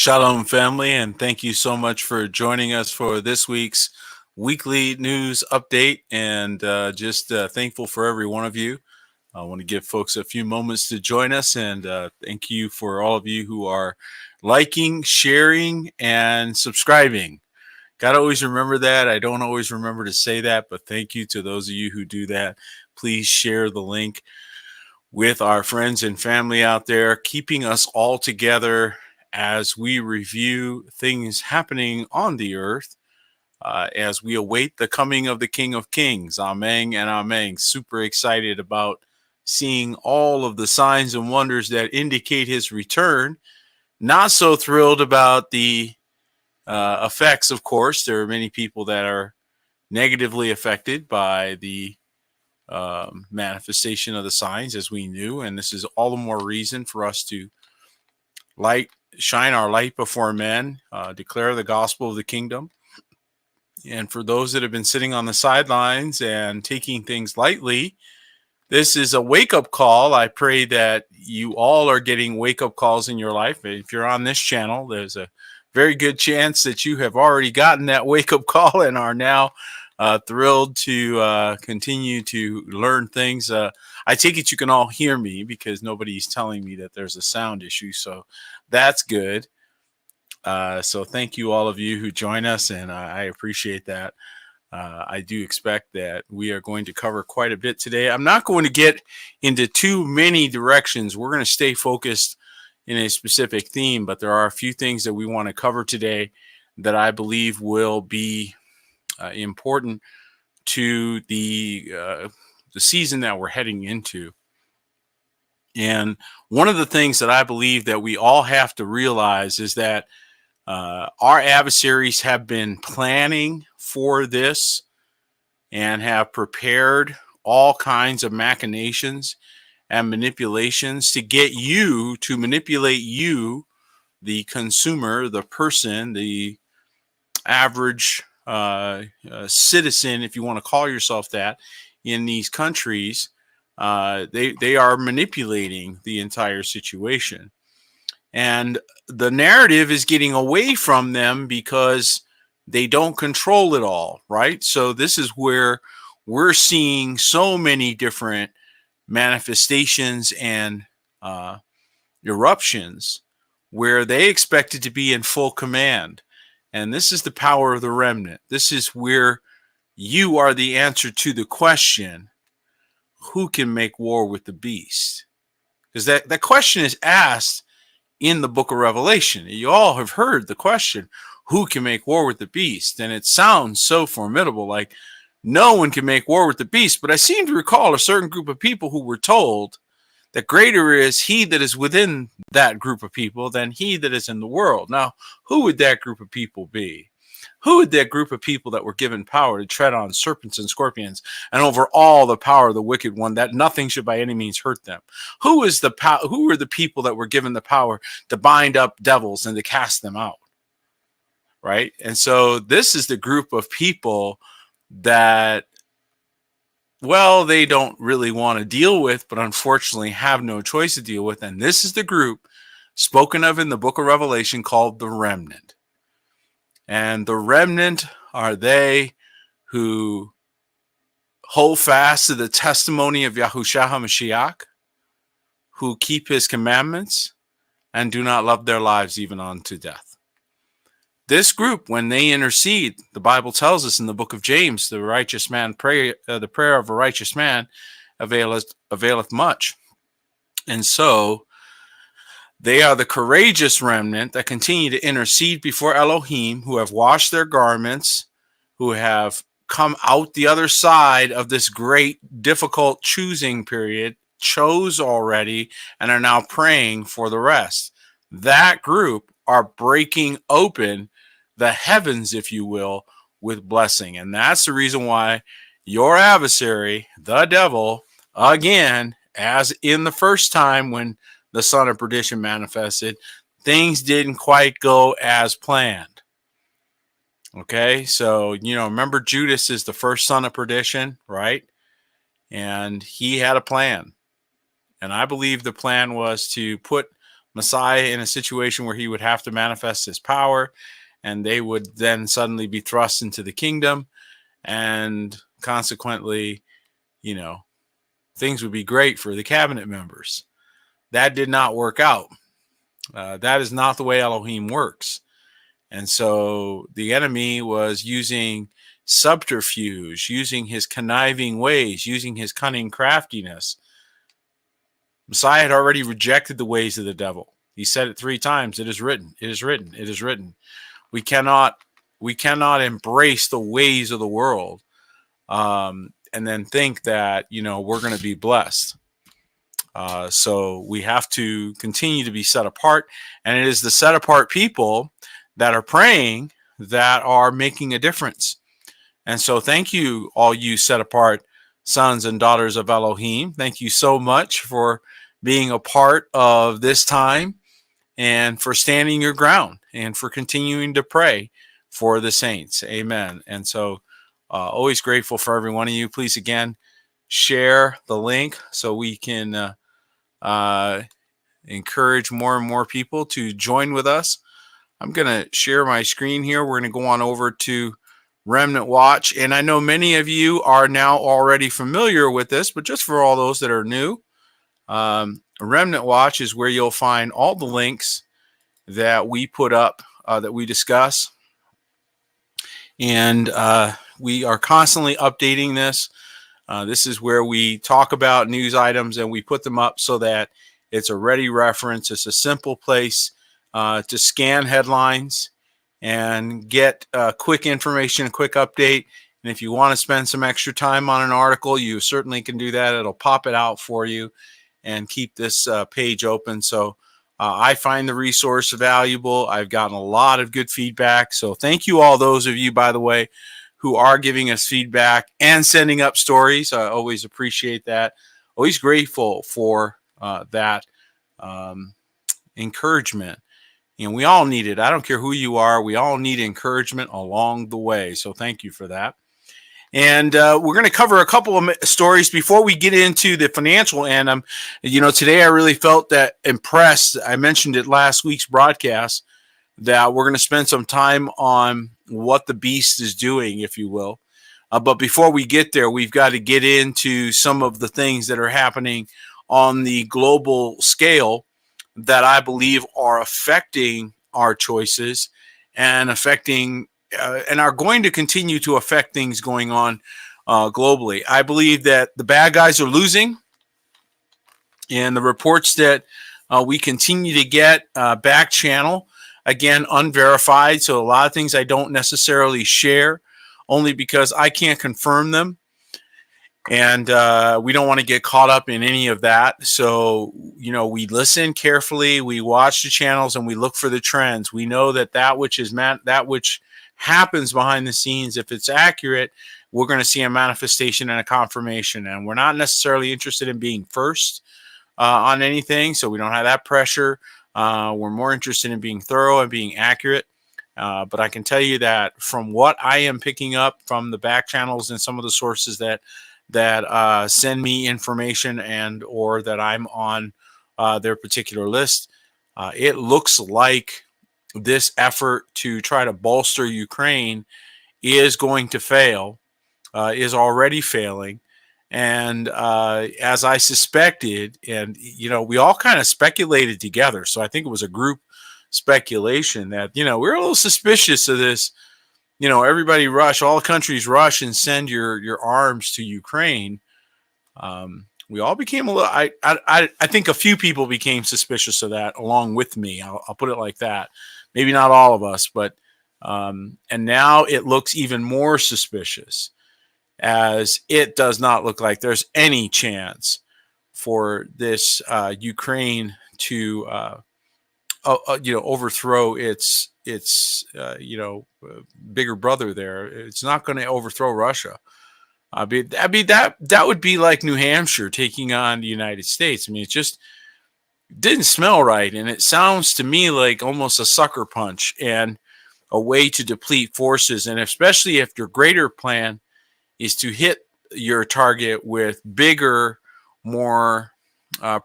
Shalom, family, and thank you so much for joining us for this week's weekly news update. And just thankful for every one of you. I want to give folks a few moments to join us, and thank you for all of you who are liking, sharing, and subscribing. Got to always remember that. I don't always remember to say that, but thank you to those of you who do that. Please share the link with our friends and family out there, keeping us all together as we review things happening on the earth as we await the coming of the King of Kings. Amen and amen. Super excited about seeing all of the signs and wonders that indicate his return. Not so thrilled about the effects, of course. There are many people that are negatively affected by the manifestation of the signs, as we knew, and this is all the more reason for us to shine our light before men, declare the gospel of the kingdom. And for those that have been sitting on the sidelines and taking things lightly, this is a wake-up call. I pray that you all are getting wake-up calls in your life. If you're on this channel, there's a very good chance that you have already gotten that wake-up call and are now thrilled to continue to learn things. I take it you can all hear me because nobody's telling me that there's a sound issue, so that's good. So thank you all of you who join us, and I appreciate that. I do expect that we are going to cover quite a bit today. I'm not going to get into too many directions. We're going to stay focused in a specific theme, but there are a few things that we want to cover today that I believe will be important to the season that we're heading into. And one of the things that I believe that we all have to realize is that our adversaries have been planning for this and have prepared all kinds of machinations and manipulations to get you, to manipulate you, the consumer, the person, the average citizen, if you want to call yourself that, in these countries. They are manipulating the entire situation. And the narrative is getting away from them because they don't control it all, right? So this is where we're seeing so many different manifestations and eruptions where they expected to be in full command. And this is the power of the remnant. This is where you are the answer to the question, who can make war with the beast? Because that question is asked in the book of Revelation. You all have heard the question, who can make war with the beast? And it sounds so formidable, like no one can make war with the beast. But I seem to recall a certain group of people who were told that greater is he that is within that group of people than he that is in the world. Now, who would that group of people be? Who would that group of people that were given power to tread on serpents and scorpions and over all the power of the wicked one, that nothing should by any means hurt them? Who were the people that were given the power to bind up devils and to cast them out? Right? And so this is the group of people that, well, they don't really want to deal with, but unfortunately have no choice to deal with. And this is the group spoken of in the book of Revelation called the remnant. And the remnant are they who hold fast to the testimony of Yahushua HaMashiach, who keep his commandments and do not love their lives even unto death. This group, when they intercede, the Bible tells us in the book of James, the righteous man the prayer of a righteous man availeth much. And so they are the courageous remnant that continue to intercede before Elohim, who have washed their garments, who have come out the other side of this great, difficult choosing period, chose already, and are now praying for the rest. That group are breaking open the heavens, if you will, with blessing. And that's the reason why your adversary, the devil, again, as in the first time when the son of perdition manifested, things didn't quite go as planned. Okay, so, remember Judas is the first son of perdition, right? And he had a plan. And I believe the plan was to put Messiah in a situation where he would have to manifest his power, and they would then suddenly be thrust into the kingdom, and consequently, you know, things would be great for the cabinet members. That did not work out. That is not the way Elohim works. And so the enemy was using subterfuge, using his conniving ways, using his cunning craftiness. Messiah had already rejected the ways of the devil. He said it 3 times. It is written. It is written. It is written. We cannot embrace the ways of the world and then think that, we're going to be blessed. So we have to continue to be set apart. And it is the set apart people that are praying that are making a difference. And so thank you, all you set apart sons and daughters of Elohim. Thank you so much for being a part of this time and for standing your ground and for continuing to pray for the saints. Amen. And so always grateful for every one of you. Please, again, share the link so we can encourage more and more people to join with us. I'm going to share my screen here. We're going to go on over to Remnant Watch. And I know many of you are now already familiar with this, but just for all those that are new, Remnant Watch is where you'll find all the links that we put up, that we discuss. And we are constantly updating this. This is where we talk about news items and we put them up so that it's a ready reference. It's a simple place to scan headlines and get quick information, a quick update. And if you want to spend some extra time on an article, you certainly can do that. It'll pop it out for you and keep this page open. So I find the resource valuable. I've gotten a lot of good feedback. So thank you all those of you, by the way, who are giving us feedback and sending up stories. I always appreciate that. Always grateful for that encouragement. And we all need it. I don't care who you are. We all need encouragement along the way. So thank you for that. And we're going to cover a couple of stories before we get into the financial end. Today I really felt that impressed. I mentioned it last week's broadcast that we're going to spend some time on what the beast is doing, if you will. But before we get there, we've got to get into some of the things that are happening on the global scale that I believe are affecting our choices and affecting and are going to continue to affect things going on globally. I believe that the bad guys are losing, and the reports that we continue to get back channel, again, unverified. So a lot of things I don't necessarily share only because I can't confirm them. And we don't want to get caught up in any of that. So, we listen carefully, we watch the channels, and we look for the trends. We know that which happens behind the scenes, if it's accurate, we're going to see a manifestation and a confirmation. And we're not necessarily interested in being first on anything, so we don't have that pressure. We're more interested in being thorough and being accurate. But I can tell you that from what I am picking up from the back channels and some of the sources that send me information and or that I'm on their particular list, it looks like this effort to try to bolster Ukraine is going to fail, is already failing. And as I suspected, and, we all kind of speculated together. So I think it was a group speculation that, we're a little suspicious of this. Everybody rush, all countries rush and send your arms to Ukraine. We all became a little, I think a few people became suspicious of that along with me. I'll put it like that. Maybe not all of us, but, and now it looks even more suspicious, as it does not look like there's any chance for this Ukraine to, overthrow its bigger brother there. It's not going to overthrow Russia. That would be like New Hampshire taking on the United States. I mean, it just didn't smell right, and it sounds to me like almost a sucker punch and a way to deplete forces. And especially if your greater plan is to hit your target with bigger, more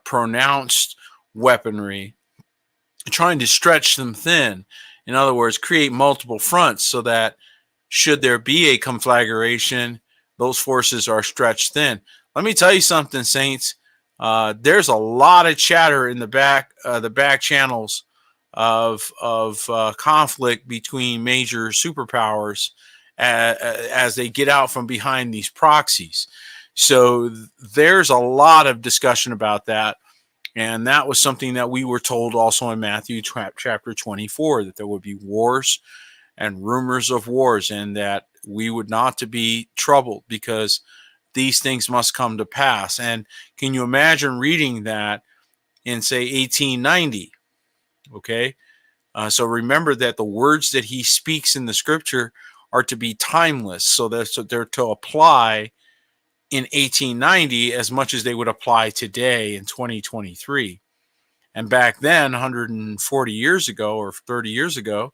pronounced weaponry, trying to stretch them thin. In other words, create multiple fronts so that should there be a conflagration, those forces are stretched thin. Let me tell you something, Saints. There's a lot of chatter in the back channels of conflict between major superpowers as they get out from behind these proxies. So there's a lot of discussion about that. And that was something that we were told also in Matthew chapter 24, that there would be wars and rumors of wars, and that we would not to be troubled because these things must come to pass. And can you imagine reading that in, say, 1890? Okay. So remember that the words that he speaks in the scripture are to be timeless, so they're to apply in 1890 as much as they would apply today in 2023. And back then, 140 years ago or 30 years ago,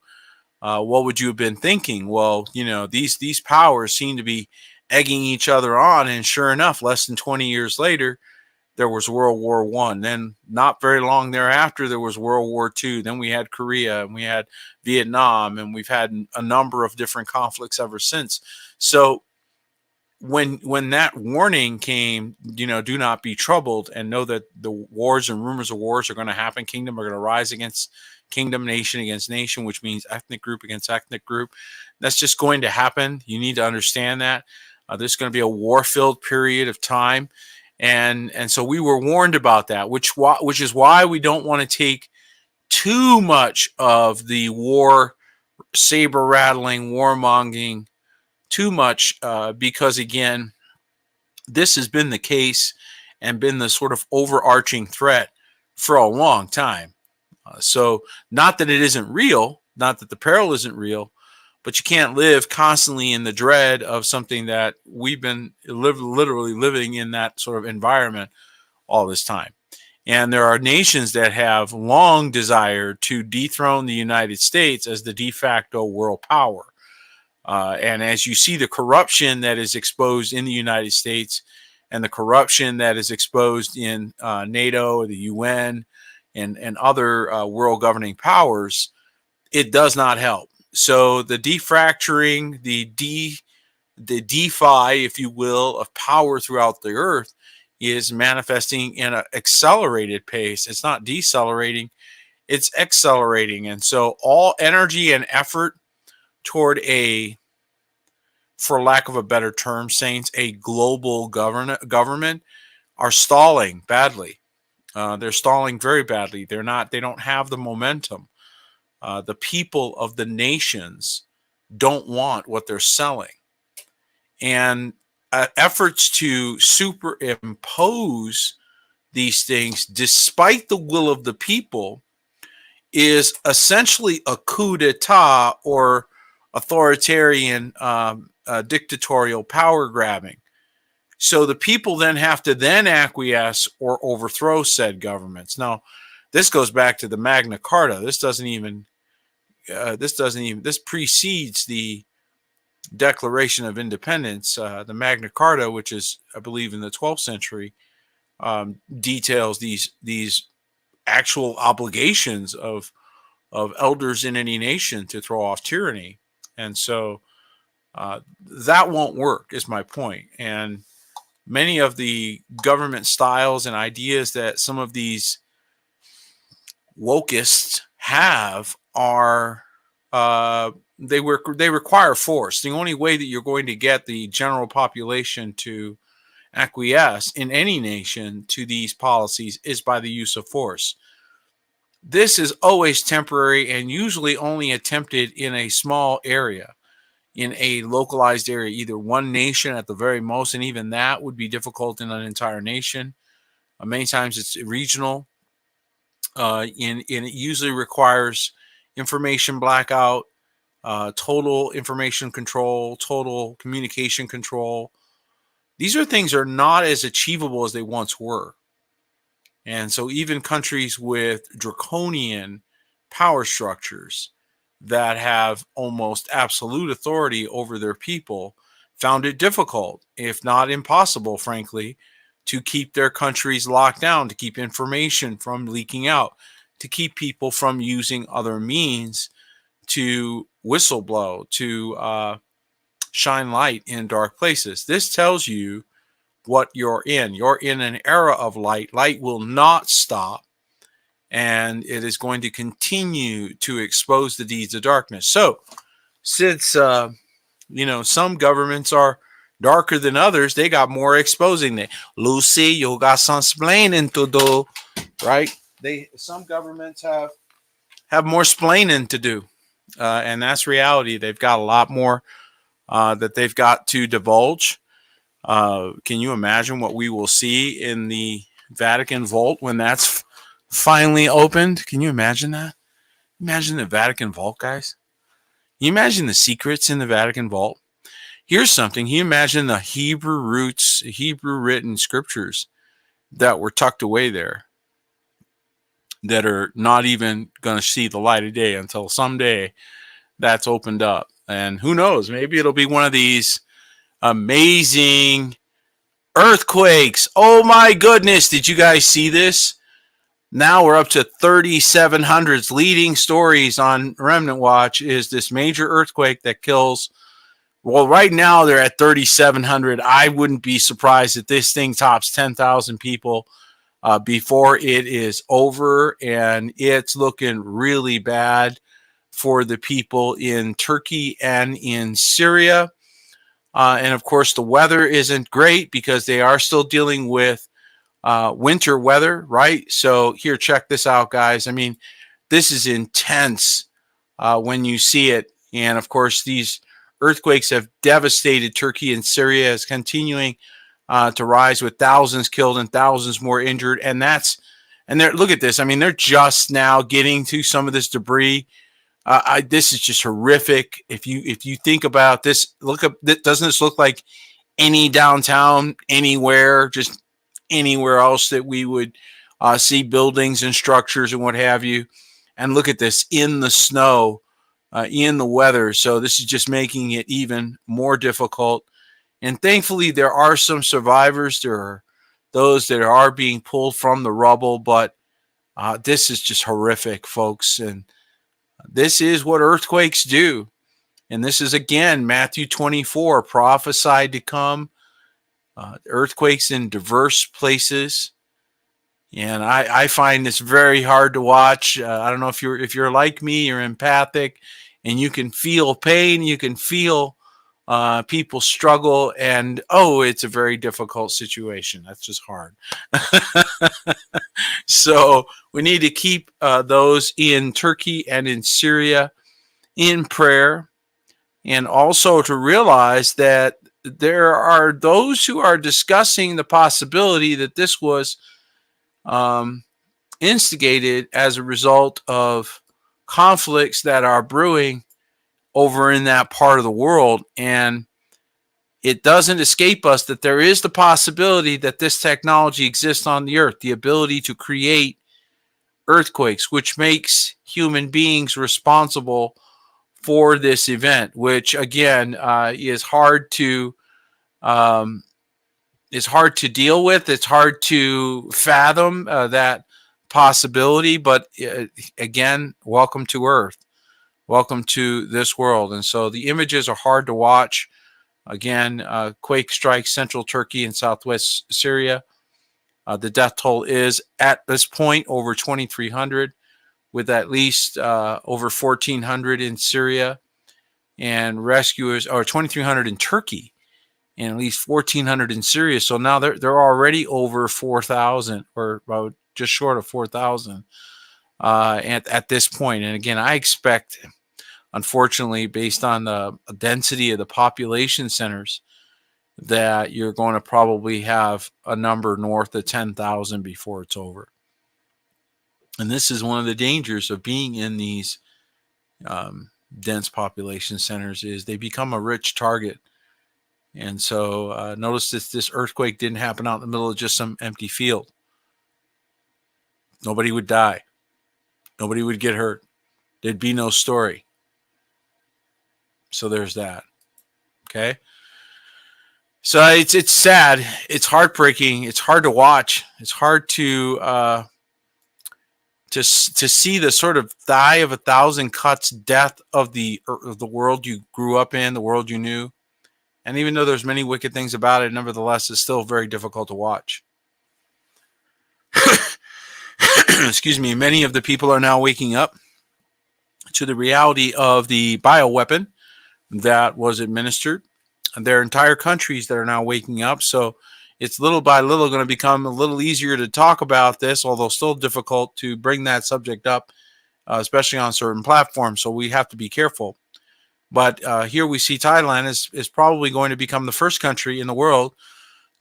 what would you have been thinking? Well, these powers seem to be egging each other on, and sure enough, less than 20 years later, there was World War One. Then, not very long thereafter, there was World War Two. Then we had Korea, and we had Vietnam, and we've had a number of different conflicts ever since. So, when that warning came, do not be troubled, and know that the wars and rumors of wars are going to happen. Kingdom are going to rise against kingdom, nation against nation, which means ethnic group against ethnic group. That's just going to happen. You need to understand that. There's going to be a war-filled period of time. And so we were warned about that, which is why we don't want to take too much of the war saber rattling, warmongering too much, because again, this has been the case and been the sort of overarching threat for a long time. So not that it isn't real, not that the peril isn't real, but you can't live constantly in the dread of something that we've been literally living in that sort of environment all this time. And there are nations that have long desired to dethrone the United States as the de facto world power. And as you see the corruption that is exposed in the United States and the corruption that is exposed in NATO, the UN, and other world governing powers, it does not help. So the defracturing, the DeFi, if you will, of power throughout the earth is manifesting in an accelerated pace. It's not decelerating, it's accelerating. And so all energy and effort toward for lack of a better term, Saints, a global government are stalling badly. They're stalling very badly. They don't have the momentum. The people of the nations don't want what they're selling. And efforts to superimpose these things, despite the will of the people, is essentially a coup d'etat or authoritarian dictatorial power grabbing. So the people then have to acquiesce or overthrow said governments. Now, this goes back to the Magna Carta. This precedes the Declaration of Independence. The Magna Carta, which is, I believe, in the 12th century, details these actual obligations of elders in any nation to throw off tyranny. And so that won't work, is my point. And many of the government styles and ideas that some of these wokeists have are they require force. The only way that you're going to get the general population to acquiesce in any nation to these policies is by the use of force. This is always temporary and usually only attempted in a small area, in a localized area, either one nation at the very most, and even that would be difficult in an entire nation. Many times it's regional. And it usually requires information blackout, total information control, total communication control. These are things that are not as achievable as they once were. And so even countries with draconian power structures that have almost absolute authority over their people found it difficult, if not impossible, frankly, to keep their countries locked down, to keep information from leaking out. to keep people from using other means to whistleblow, to shine light in dark places. This tells you what you're in. You're in an era of light. Light will not stop, and it is going to continue to expose the deeds of darkness. So, since some governments are darker than others, they got more exposing. Lucy, you got some splaining to do, right? Some governments have more splaining to do, and that's reality. They've got a lot more that they've got to divulge. Can you imagine what we will see in the Vatican vault when that's finally opened? Can you imagine that? Imagine the Vatican vault, guys. Can you imagine the secrets in the Vatican vault? Here's something. Can you imagine the Hebrew roots, Hebrew written scriptures that were tucked away there that are not even going to see the light of day until someday that's opened up? And who knows, maybe it'll be one of these amazing earthquakes. Oh my goodness, did you guys see this? Now we're up to 3,700s. Leading stories on Remnant Watch is this major earthquake that kills. Well, right now they're at 3,700. I wouldn't be surprised if this thing tops 10,000 people before it is over, and it's looking really bad for the people in Turkey and in Syria. And of course, the weather isn't great because they are still dealing with winter weather, right? So here, check this out, guys. I mean, this is intense when you see it. And of course, these earthquakes have devastated Turkey and Syria, is continuing to rise with thousands killed and thousands more injured. And look at this. I mean, they're just now getting to some of this debris. This is just horrific. If you think about this, doesn't this look like any downtown anywhere, just anywhere else that we would see buildings and structures and what have you? And look at this in the snow, in the weather. So this is just making it even more difficult. And thankfully, there are some survivors. There are those that are being pulled from the rubble, but this is just horrific, folks. And this is what earthquakes do. And this is, again, Matthew 24, prophesied to come. Earthquakes in diverse places. And I find this very hard to watch. I don't know if you're like me, you're empathic, and you can feel pain, you can feel people struggle, and it's a very difficult situation. That's just hard. So we need to keep those in Turkey and in Syria in prayer, and also to realize that there are those who are discussing the possibility that this was instigated as a result of conflicts that are brewing over in that part of the world. And it doesn't escape us that there is the possibility that this technology exists on the earth, the ability to create earthquakes, which makes human beings responsible for this event, which again is hard to deal with. It's hard to fathom that possibility. But again, welcome to Earth. Welcome to this world. And so the images are hard to watch. Again, quake strikes central Turkey and southwest Syria. The death toll is at this point over 2,300, with at least over 1,400 in Syria, and rescuers, or 2,300 in Turkey, and at least 1,400 in Syria. So now they're already over 4,000, or about just short of 4,000 at this point. And again, I expect, unfortunately, based on the density of the population centers, that you're going to probably have a number north of 10,000 before it's over. And this is one of the dangers of being in these dense population centers, is they become a rich target. And so notice this earthquake didn't happen out in the middle of just some empty field. Nobody would die. Nobody would get hurt. There'd be no story. So there's that. Okay. So it's sad. It's heartbreaking. It's hard to watch. It's hard to to see the sort of die of a thousand cuts death of the world you grew up in, the world you knew. And even though there's many wicked things about it, nevertheless, it's still very difficult to watch. Excuse me. Many of the people are now waking up to the reality of the bioweapon that was administered. And there are entire countries that are now waking up. So it's little by little going to become a little easier to talk about this, although still difficult to bring that subject up, especially on certain platforms. So we have to be careful. But here we see Thailand is probably going to become the first country in the world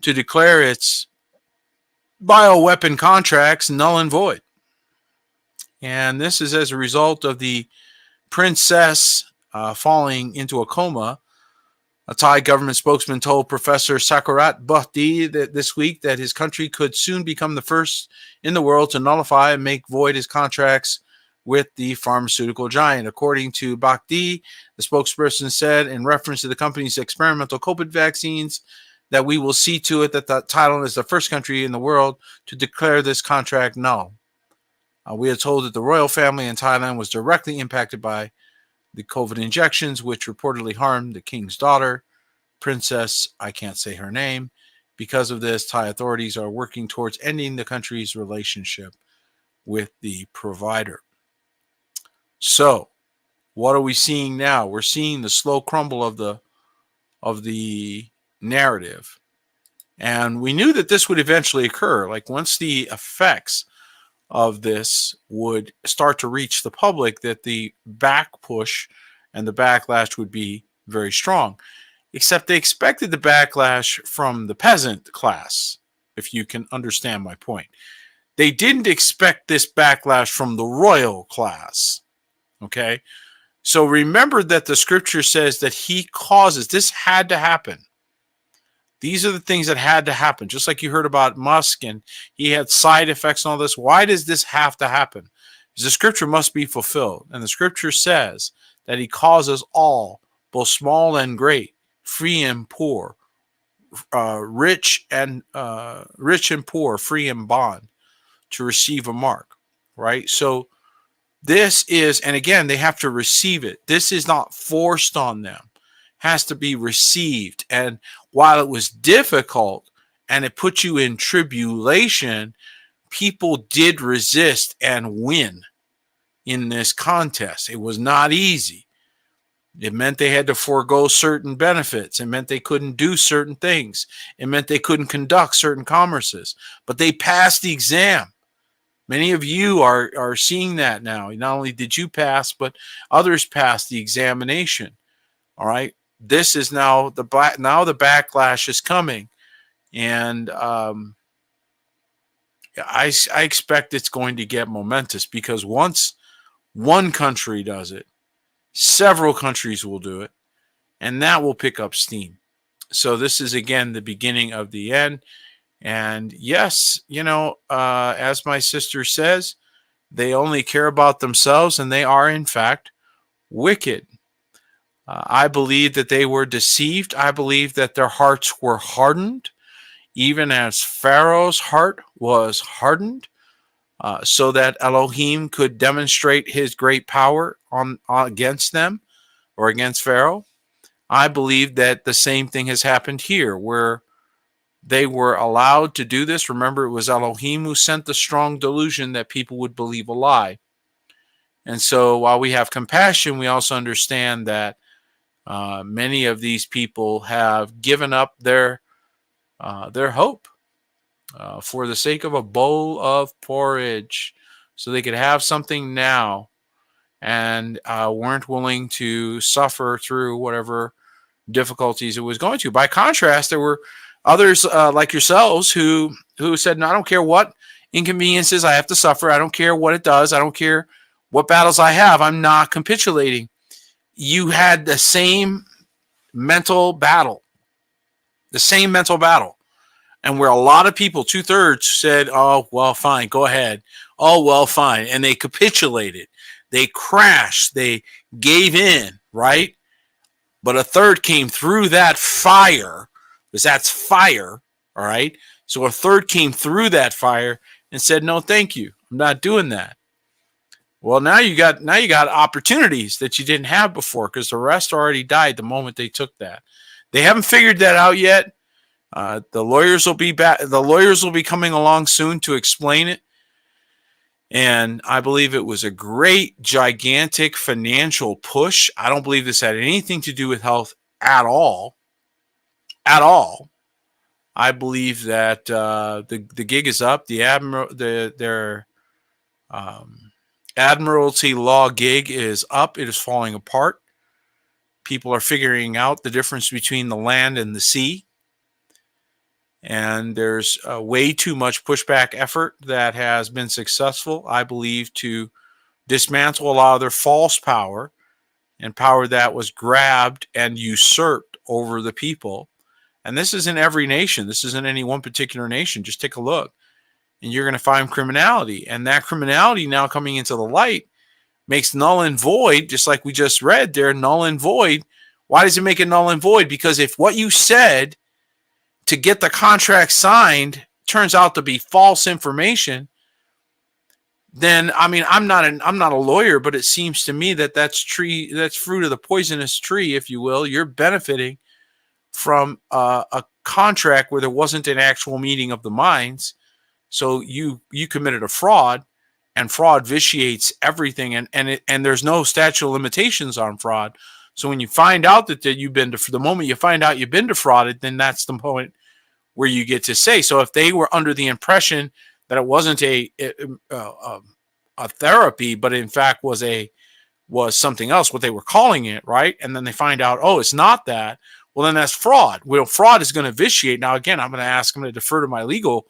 to declare its bioweapon contracts null and void. And this is as a result of the princess falling into a coma. A Thai government spokesman told Professor Sakarat Bhatti that this week that his country could soon become the first in the world to nullify and make void his contracts with the pharmaceutical giant. According to Bhatti, the spokesperson said in reference to the company's experimental COVID vaccines that we will see to it that Thailand is the first country in the world to declare this contract null. We are told that the royal family in Thailand was directly impacted by the COVID injections, which reportedly harmed the king's daughter, Princess, I can't say her name. Because of this, Thai authorities are working towards ending the country's relationship with the provider. So, what are we seeing now? We're seeing the slow crumble of the narrative. And we knew that this would eventually occur. Like once the effects of this would start to reach the public, that the back push and the backlash would be very strong. Except they expected the backlash from the peasant class, if you can understand my point. They didn't expect this backlash from the royal class. Okay? So remember that the scripture says that he causes, this had to happen. These are the things that had to happen. Just like you heard about Musk and he had side effects and all this. Why does this have to happen? Because the scripture must be fulfilled. And the scripture says that he causes all, both small and great, free and poor, rich and poor, free and bond, to receive a mark. Right? So this is, and again, they have to receive it. This is not forced on them. Has to be received. And while it was difficult and it put you in tribulation, people did resist and win in this contest. It was not easy. It meant they had to forego certain benefits. It meant they couldn't do certain things. It meant they couldn't conduct certain commerces. But they passed the exam. Many of you are seeing that now. Not only did you pass, but others passed the examination. All right. This is now the backlash is coming, and I expect it's going to get momentous, because once one country does it, several countries will do it, and that will pick up steam. So this is again the beginning of the end. And yes, as my sister says, they only care about themselves, and they are in fact wicked. I believe that they were deceived. I believe that their hearts were hardened, even as Pharaoh's heart was hardened, so that Elohim could demonstrate his great power against them, or against Pharaoh. I believe that the same thing has happened here, where they were allowed to do this. Remember, it was Elohim who sent the strong delusion that people would believe a lie. And so while we have compassion, we also understand that many of these people have given up their hope for the sake of a bowl of porridge, so they could have something now, and weren't willing to suffer through whatever difficulties it was going to. By contrast, there were others like yourselves who said, no, I don't care what inconveniences I have to suffer. I don't care what it does. I don't care what battles I have. I'm not capitulating. You had the same mental battle. And where a lot of people, 2/3, said, oh, well, fine, go ahead. Oh, well, fine. And they capitulated. They crashed. They gave in, right? But a third came through that fire, because that's fire, all right? So a third came through that fire and said, no, thank you. I'm not doing that. Well, now you got opportunities that you didn't have before because the rest already died the moment they took that. They haven't figured that out yet. The lawyers will be back. The lawyers will be coming along soon to explain it. And I believe it was a great, gigantic financial push. I don't believe this had anything to do with health at all. At all. I believe that the gig is up. Their admiralty law gig is up. It is falling apart. People are figuring out the difference between the land and the sea. And there's way too much pushback effort that has been successful, I believe, to dismantle a lot of their false power and power that was grabbed and usurped over the people. And this is in every nation. This isn't any one particular nation. Just take a look. And you're going to find criminality. And that criminality now coming into the light makes null and void, just like we just read there, null and void. Why does it make it null and void? Because if what you said to get the contract signed turns out to be false information, then I'm not a lawyer, but it seems to me that that's fruit of the poisonous tree, if you will. You're benefiting from a contract where there wasn't an actual meeting of the minds, so you committed a fraud, and fraud vitiates everything, and there's no statute of limitations on fraud. So when you find out that the moment you find out you've been defrauded, then that's the point where you get to say. So if they were under the impression that it wasn't a therapy, but in fact was something else, what they were calling it, right? And then they find out, oh, it's not that. Well, then that's fraud. Well, fraud is going to vitiate. Now, again, I'm going to defer to my legal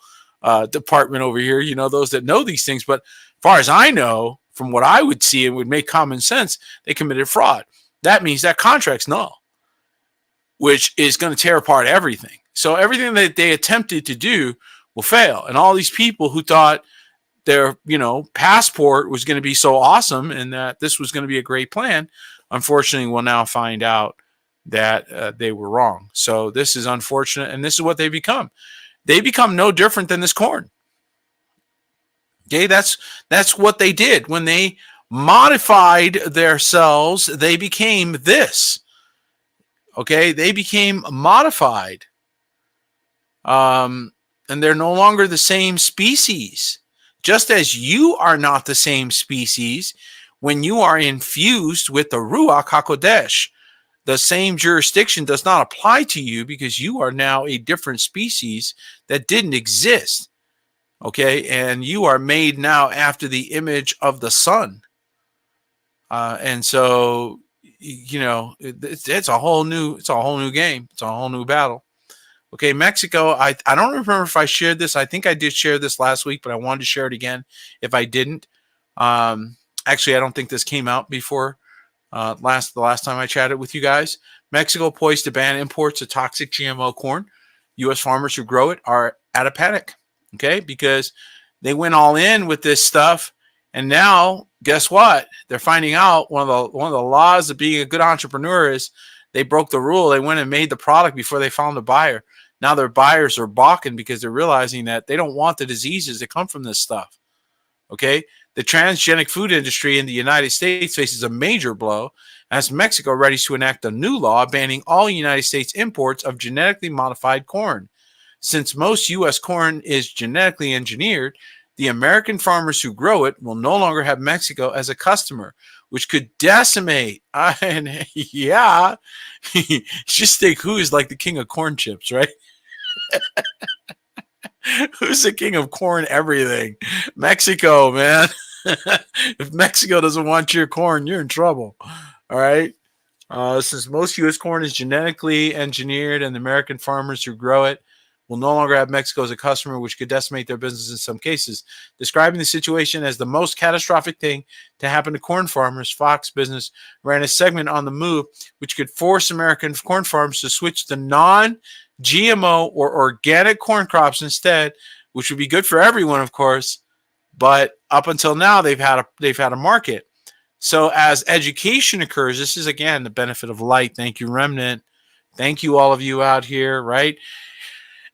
department over here, those that know these things. But as far as I know, from what I would see, it would make common sense, they committed fraud. That means that contract's null, which is going to tear apart everything. So everything that they attempted to do will fail. And all these people who thought their, passport was going to be so awesome and that this was going to be a great plan, unfortunately, will now find out that they were wrong. So this is unfortunate, and this is what they become. They become no different than this corn. Okay, that's what they did. When they modified themselves, they became this. Okay, they became modified. And they're no longer the same species. Just as you are not the same species when you are infused with the Ruach HaKodesh. The same jurisdiction does not apply to you because you are now a different species that didn't exist. Okay, and you are made now after the image of the Son. And so, it's a whole new game. It's a whole new battle. Okay, Mexico, I don't remember if I shared this. I think I did share this last week, but I wanted to share it again if I didn't. Actually, I don't think this came out before the last time I chatted with you guys. Mexico poised to ban imports of toxic GMO corn. U.S. farmers who grow it are at a panic, okay, because they went all in with this stuff, and now guess what? They're finding out one of the laws of being a good entrepreneur is they broke the rule. They went and made the product before they found a buyer. Now their buyers are balking because they're realizing that they don't want the diseases that come from this stuff. Okay, the transgenic food industry in the United States faces a major blow as Mexico readies to enact a new law banning all United States imports of genetically modified corn. Since most U.S. corn is genetically engineered, the American farmers who grow it will no longer have Mexico as a customer, which could decimate. And yeah, just think who is like the king of corn chips, right? Who's the king of corn everything? Mexico, man. If Mexico doesn't want your corn, you're in trouble. All right. Since most U.S. corn is genetically engineered and the American farmers who grow it will no longer have Mexico as a customer, which could decimate their business in some cases. Describing the situation as the most catastrophic thing to happen to corn farmers, Fox Business ran a segment on the move, which could force American corn farmers to switch to non-GMO or organic corn crops instead, which would be good for everyone, of course. But up until now, they've had a market. So as education occurs, this is, again, the benefit of light. Thank you, Remnant. Thank you, all of you out here, right?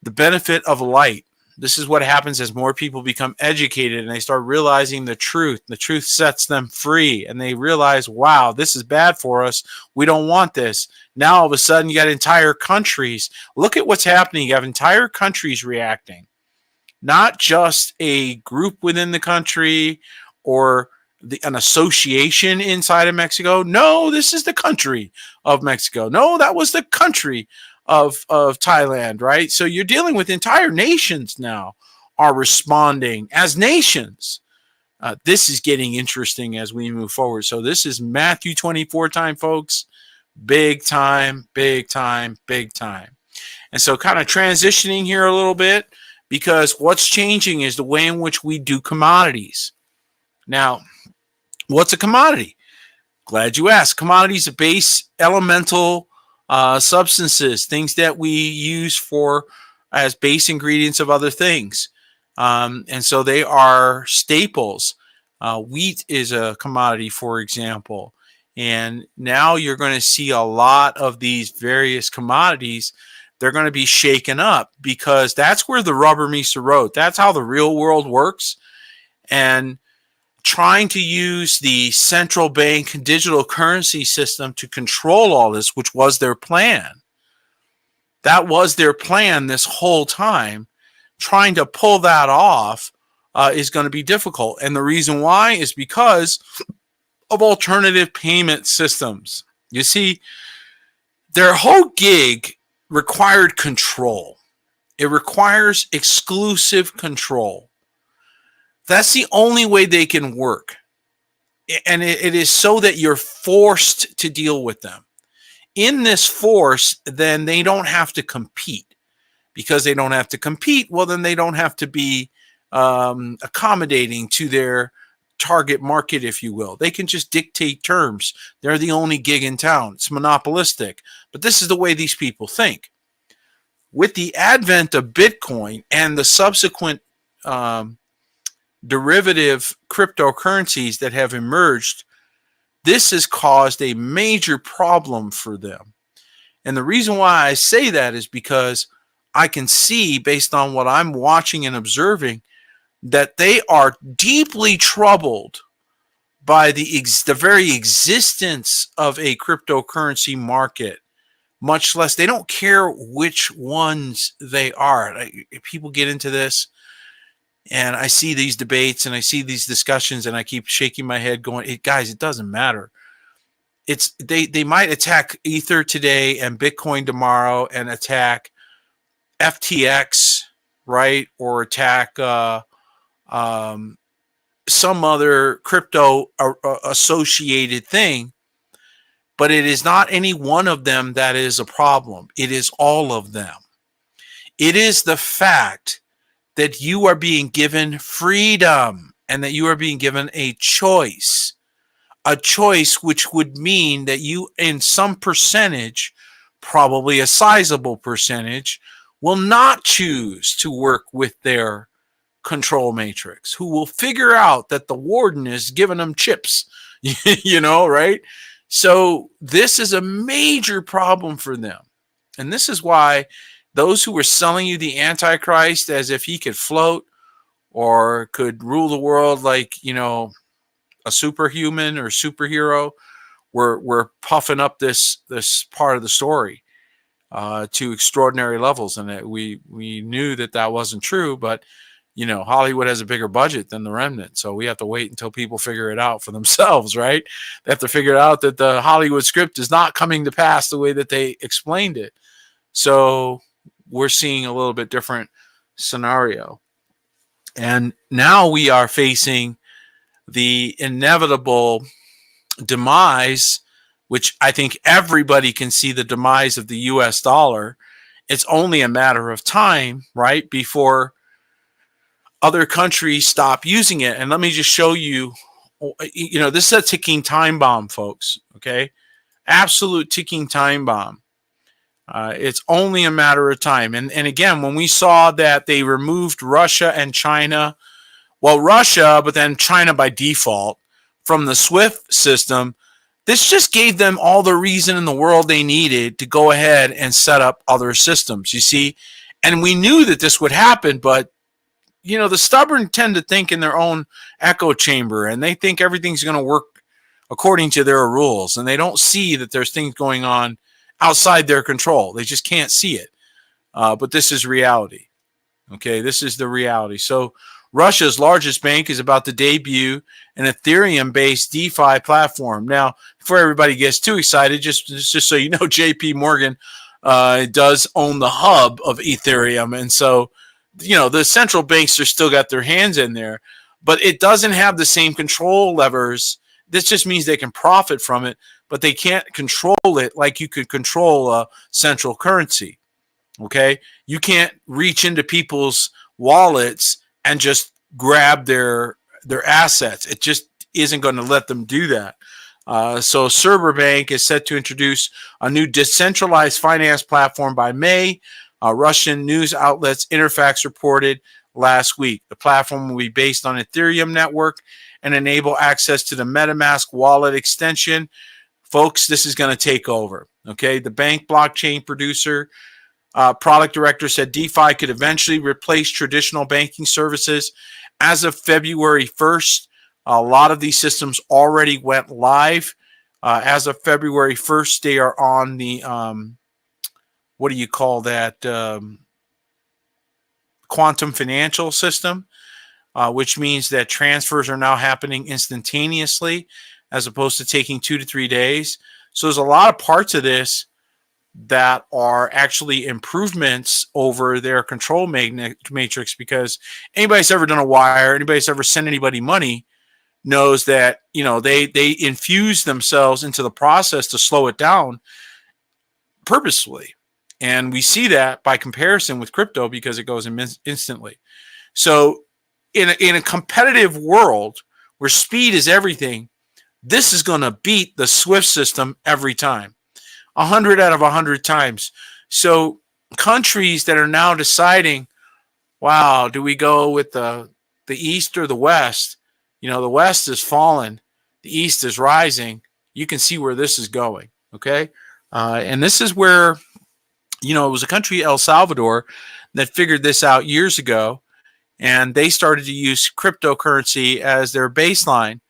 The benefit of light. This is what happens as more people become educated and they start realizing the truth. The truth sets them free and they realize, wow, this is bad for us. We don't want this. Now all of a sudden you got entire countries. Look at what's happening. You have entire countries reacting, not just a group within the country or an association inside of Mexico. No, this is the country of Mexico. No, that was the country of Thailand, right? So you're dealing with entire nations now are responding as nations. This is getting interesting as we move forward. So this is Matthew 24 time, folks. Big time, big time, big time. And so kind of transitioning here a little bit, because what's changing is the way in which we do commodities. Now, what's a commodity? Glad you asked. Commodities are base elemental substances, things that we use for as base ingredients of other things. And so they are staples. Wheat is a commodity, for example. And now you're going to see a lot of these various commodities. They're going to be shaken up because that's where the rubber meets the road. That's how the real world works. And trying to use the central bank digital currency system to control all this, which was their plan. That was their plan this whole time. Trying to pull that off is going to be difficult. And the reason why is because of alternative payment systems. You see, their whole gig required control. It requires exclusive control. That's the only way they can work. And it is so that you're forced to deal with them. In this force, then they don't have to compete. Because they don't have to compete, well, then they don't have to be accommodating to their target market, if you will. They can just dictate terms. They're the only gig in town. It's monopolistic. But this is the way these people think. With the advent of Bitcoin and the subsequent derivative cryptocurrencies that have emerged, this has caused a major problem for them. And the reason why I say that is because I can see, based on what I'm watching and observing, that they are deeply troubled by the very existence of a cryptocurrency market, much less they don't care which ones they are. People get into this, and I see these debates and I see these discussions, and I keep shaking my head going, guys, it doesn't matter. It's they might attack Ether today and Bitcoin tomorrow and attack FTX, right? Or attack some other crypto associated thing. But it is not any one of them that is a problem. It is all of them. It is the fact that you are being given freedom and that you are being given a choice which would mean that you, in some percentage, probably a sizable percentage, will not choose to work with their control matrix, who will figure out that the warden is giving them chips, right? So this is a major problem for them. And this is why those who were selling you the Antichrist as if he could float or could rule the world like, a superhuman or superhero, were puffing up this part of the story to extraordinary levels. And we knew that wasn't true, but Hollywood has a bigger budget than the Remnant. So we have to wait until people figure it out for themselves, right? They have to figure out that the Hollywood script is not coming to pass the way that they explained it. So we're seeing a little bit different scenario. And now we are facing the inevitable demise, which I think everybody can see the demise of the US dollar. It's only a matter of time, right, before other countries stop using it. And let me just show you, this is a ticking time bomb, folks, okay? Absolute ticking time bomb. It's only a matter of time. And again, when we saw that they removed Russia and China, Russia, but then China by default from the SWIFT system, this just gave them all the reason in the world they needed to go ahead and set up other systems, you see? And we knew that this would happen, but the stubborn tend to think in their own echo chamber, and they think everything's going to work according to their rules, and they don't see that there's things going on outside their control. They just can't see it. But this is reality. Okay, this is the reality. So Russia's largest bank is about to debut an Ethereum-based DeFi platform. Now, before everybody gets too excited, just so you know, JP Morgan does own the hub of Ethereum. And so, the central banks are still got their hands in there, but it doesn't have the same control levers. This just means they can profit from it, but they can't control it like you could control a central currency. Okay? You can't reach into people's wallets and just grab their assets. It just isn't going to let them do that. So Cyberbank is set to introduce a new decentralized finance platform by May. Russian news outlets Interfax reported last week. The platform will be based on Ethereum network and enable access to the MetaMask wallet extension. Folks, this is going to take over. Okay, the bank blockchain producer product director said DeFi could eventually replace traditional banking services. As of February 1st, a lot of these systems already went live. As of February 1st, they are on the, what do you call that, quantum financial system, which means that transfers are now happening instantaneously as opposed to taking 2 to 3 days. So there's a lot of parts of this that are actually improvements over their control matrix, because anybody that's ever done a wire, anybody that's ever sent anybody money knows that, they infuse themselves into the process to slow it down purposefully. And we see that by comparison with crypto because it goes instantly. So in a competitive world where speed is everything, this is going to beat the SWIFT system every time. 100 out of 100 times. So countries that are now deciding, wow, do we go with the East or the West? The West is fallen, the East is rising. You can see where this is going, okay? And this is where, it was a country, El Salvador, that figured this out years ago, and they started to use cryptocurrency as their baseline.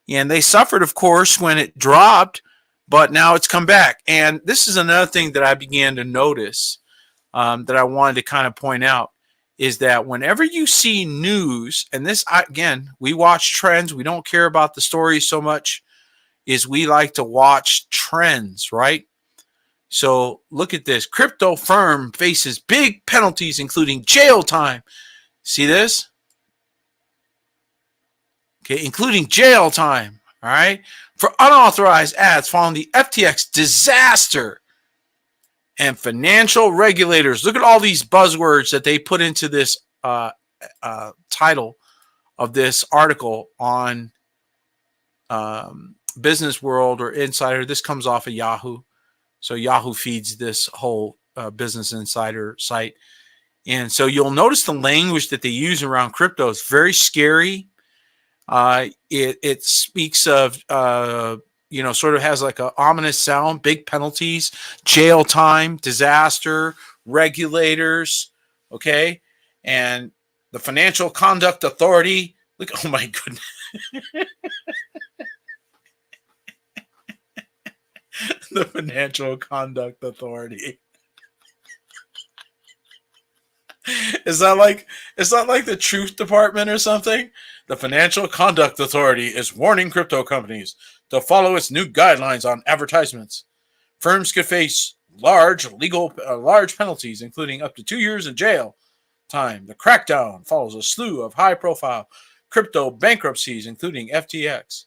And they suffered, of course, when it dropped, but now it's come back. And this is another thing that I began to notice that I wanted to kind of point out, is that whenever you see news, and this, again, we watch trends. We don't care about the stories so much, is we like to watch trends, right? So look at this. Crypto firm faces big penalties, including jail time. See this? Okay, including jail time. All right, for unauthorized ads following the FTX disaster. And financial regulators, look at all these buzzwords that they put into this title of this article on Business World or Insider. This comes off of Yahoo. So Yahoo feeds this whole Business Insider site. And so you'll notice the language that they use around crypto is very scary. It speaks of, sort of has like an ominous sound, big penalties, jail time, disaster, regulators, okay? And the Financial Conduct Authority, look, oh my goodness. The Financial Conduct Authority. Is that like the Truth Department or something? The Financial Conduct Authority is warning crypto companies to follow its new guidelines on advertisements. Firms could face large penalties, including up to 2 years in jail time. The crackdown follows a slew of high-profile crypto bankruptcies, including FTX.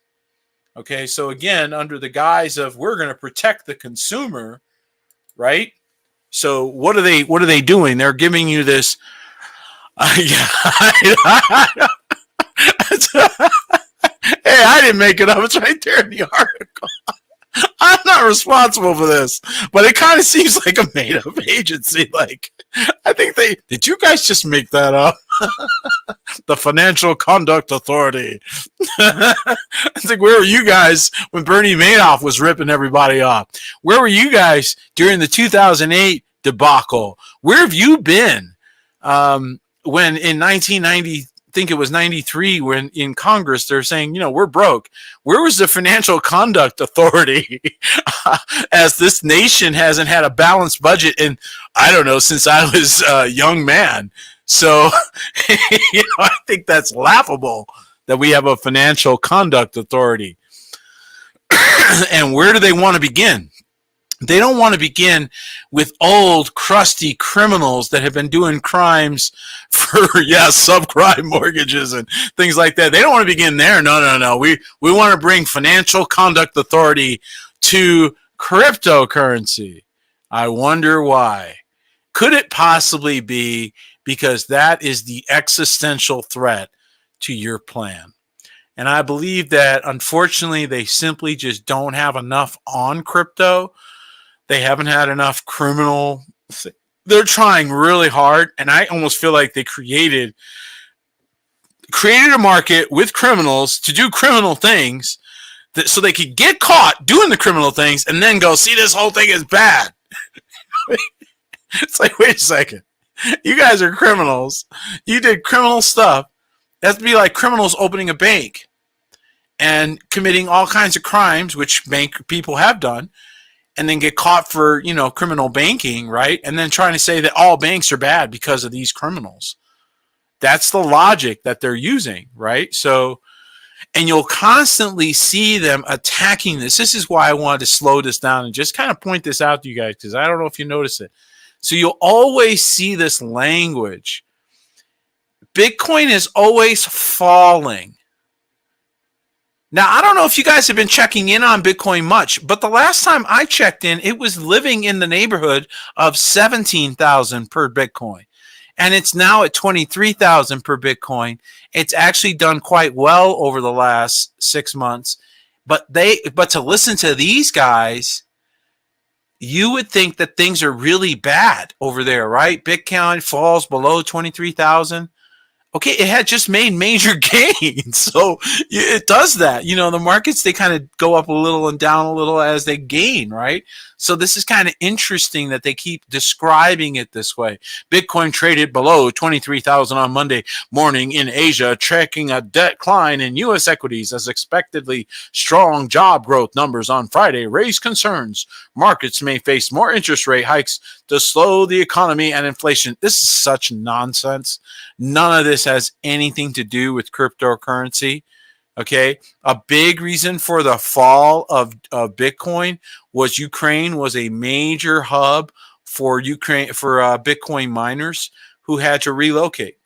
Okay, so again, under the guise of we're going to protect the consumer, right? So what are they doing? They're giving you this. Hey, I didn't make it up. It's right there in the article. I'm not responsible for this, but it kind of seems like a made-up agency. Like, I think did you guys just make that up? The Financial Conduct Authority. It's like, where were you guys when Bernie Madoff was ripping everybody off? Where were you guys during the 2008 debacle? Where have you been? when in 1990, I think it was 93, when in Congress they're saying, we're broke. Where was the Financial Conduct Authority? As this nation hasn't had a balanced budget in, I don't know, since I was a young man. So, I think that's laughable that we have a Financial Conduct Authority. And where do they want to begin? They don't want to begin with old, crusty criminals that have been doing crimes for, subprime mortgages and things like that. They don't want to begin there. No. We want to bring Financial Conduct Authority to cryptocurrency. I wonder why. Could it possibly be because that is the existential threat to your plan? And I believe that, unfortunately, they simply just don't have enough on crypto. They haven't had enough criminal. They're trying really hard, and I almost feel like they created a market with criminals to do criminal things, so they could get caught doing the criminal things and then go, see, this whole thing is bad. It's like, wait a second. You guys are criminals. You did criminal stuff. That'd be like criminals opening a bank and committing all kinds of crimes, which bank people have done, and then get caught for, criminal banking, right? And then trying to say that all banks are bad because of these criminals. That's the logic that they're using, right? So, and you'll constantly see them attacking this. This is why I wanted to slow this down and just kind of point this out to you guys, because I don't know if you notice it. So you'll always see this language. Bitcoin is always falling. Now, I don't know if you guys have been checking in on Bitcoin much, but the last time I checked in, it was living in the neighborhood of 17,000 per Bitcoin. And it's now at 23,000 per Bitcoin. It's actually done quite well over the last 6 months. But to listen to these guys, you would think that things are really bad over there, right? Bitcoin falls below 23,000. Okay, it had just made major gains. So it does that. The markets, they kind of go up a little and down a little as they gain, right? So this is kind of interesting that they keep describing it this way. Bitcoin traded below 23,000 on Monday morning in Asia, tracking a decline in U.S. equities as expectedly strong job growth numbers on Friday raised concerns. Markets may face more interest rate hikes to slow the economy and inflation. This is such nonsense. None of this has anything to do with cryptocurrency. Okay, a big reason for the fall of Bitcoin was Ukraine was a major hub for Bitcoin miners who had to relocate.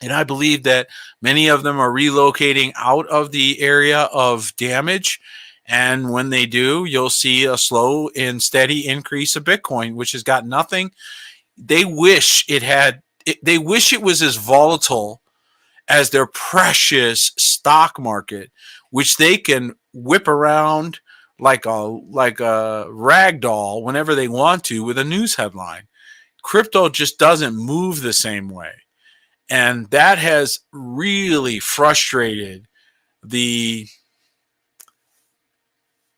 And I believe that many of them are relocating out of the area of damage. And when they do, you'll see a slow and steady increase of Bitcoin, which has got nothing. They wish it was as volatile as their precious stock market, which they can whip around like a rag doll whenever they want to with a news headline. Crypto just doesn't move the same way. And that has really frustrated the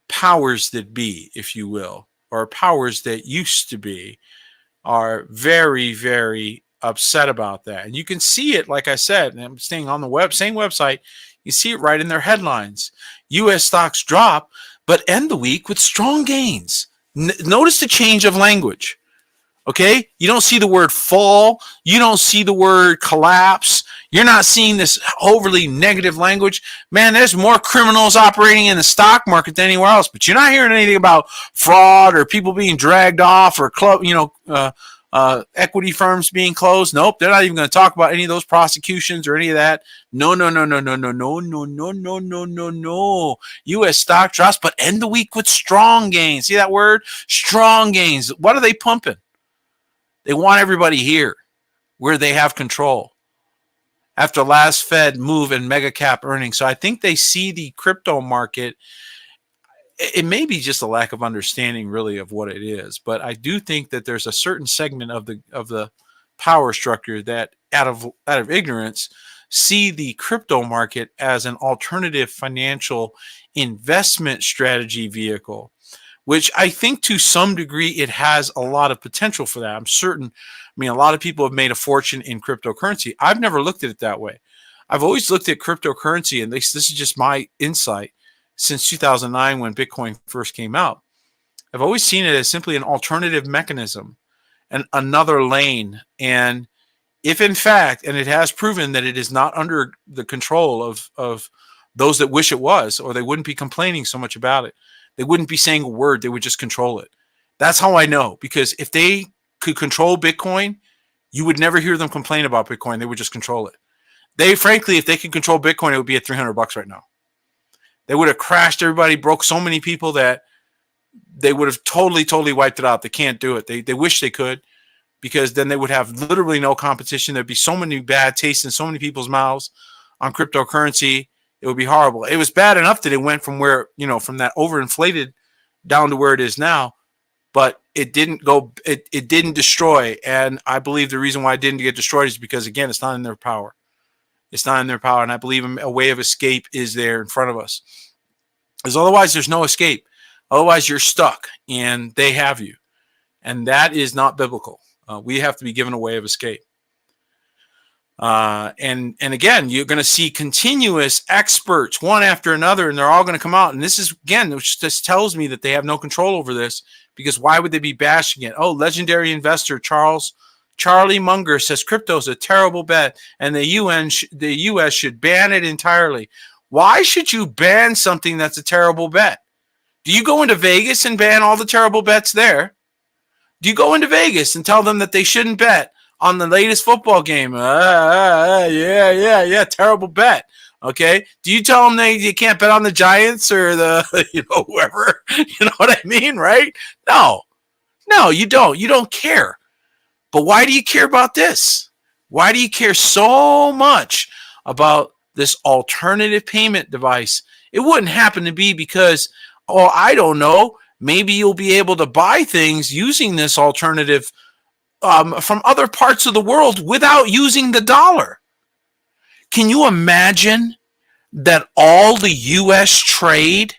powers that be, if you will, or powers that used to be, are very, very upset about that. And you can see it, like I said, and I'm staying on the same website, you see it right in their headlines. U.S. stocks drop, but end the week with strong gains. Notice the change of language. Okay? You don't see the word fall. You don't see the word collapse. You're not seeing this overly negative language. Man, there's more criminals operating in the stock market than anywhere else, but you're not hearing anything about fraud or people being dragged off or equity firms being closed. Nope, they're not even going to talk about any of those prosecutions or any of that. No. U.S. stock drops, but end the week with strong gains. See that word? Strong gains. What are they pumping? They want everybody here where they have control after last Fed move and mega cap earnings. So I think they see the crypto market. It may be just a lack of understanding really of what it is, but I do think that there's a certain segment of the power structure that out of ignorance see the crypto market as an alternative financial investment strategy vehicle, which I think to some degree it has a lot of potential for that. I'm certain. I mean, a lot of people have made a fortune in cryptocurrency. I've never looked at it that way. I've always looked at cryptocurrency, and this is just my insight since 2009 when Bitcoin first came out. I've always seen it as simply an alternative mechanism and another lane. And if in fact, and it has proven that it is not under the control of those that wish it was, or they wouldn't be complaining so much about it. They wouldn't be saying a word. They would just control it. That's how I know, because if they could control Bitcoin, you would never hear them complain about Bitcoin. They would just control it. They, frankly, if they could control Bitcoin, it would be at $300 right now. They would have crashed everybody, broke so many people that they would have totally wiped it out. They can't do it. They wish they could, because then they would have literally no competition. There'd be so many bad tastes in so many people's mouths on cryptocurrency. It would be horrible. It was bad enough that it went from where, from that overinflated down to where it is now, but it didn't go, it didn't destroy. And I believe the reason why it didn't get destroyed is because, again, it's not in their power. It's not in their power. And I believe a way of escape is there in front of us. Because otherwise there's no escape. Otherwise you're stuck and they have you. And that is not biblical. We have to be given a way of escape. And again, you're going to see continuous experts, one after another, and they're all going to come out. And this is, again, which just tells me that they have no control over this, because why would they be bashing it? Oh, legendary investor Charlie Munger says crypto is a terrible bet, and the U.S. should ban it entirely. Why should you ban something that's a terrible bet? Do you go into Vegas and ban all the terrible bets there? Do you go into Vegas and tell them that they shouldn't bet on the latest football game? Yeah, terrible bet. Okay. Do you tell them you can't bet on the Giants or the, whoever? You know what I mean, right? No, you don't. You don't care. But why do you care about this? Why do you care so much about this alternative payment device? It wouldn't happen to be because, I don't know, maybe you'll be able to buy things using this alternative from other parts of the world without using the dollar. Can you imagine that all the U.S. trade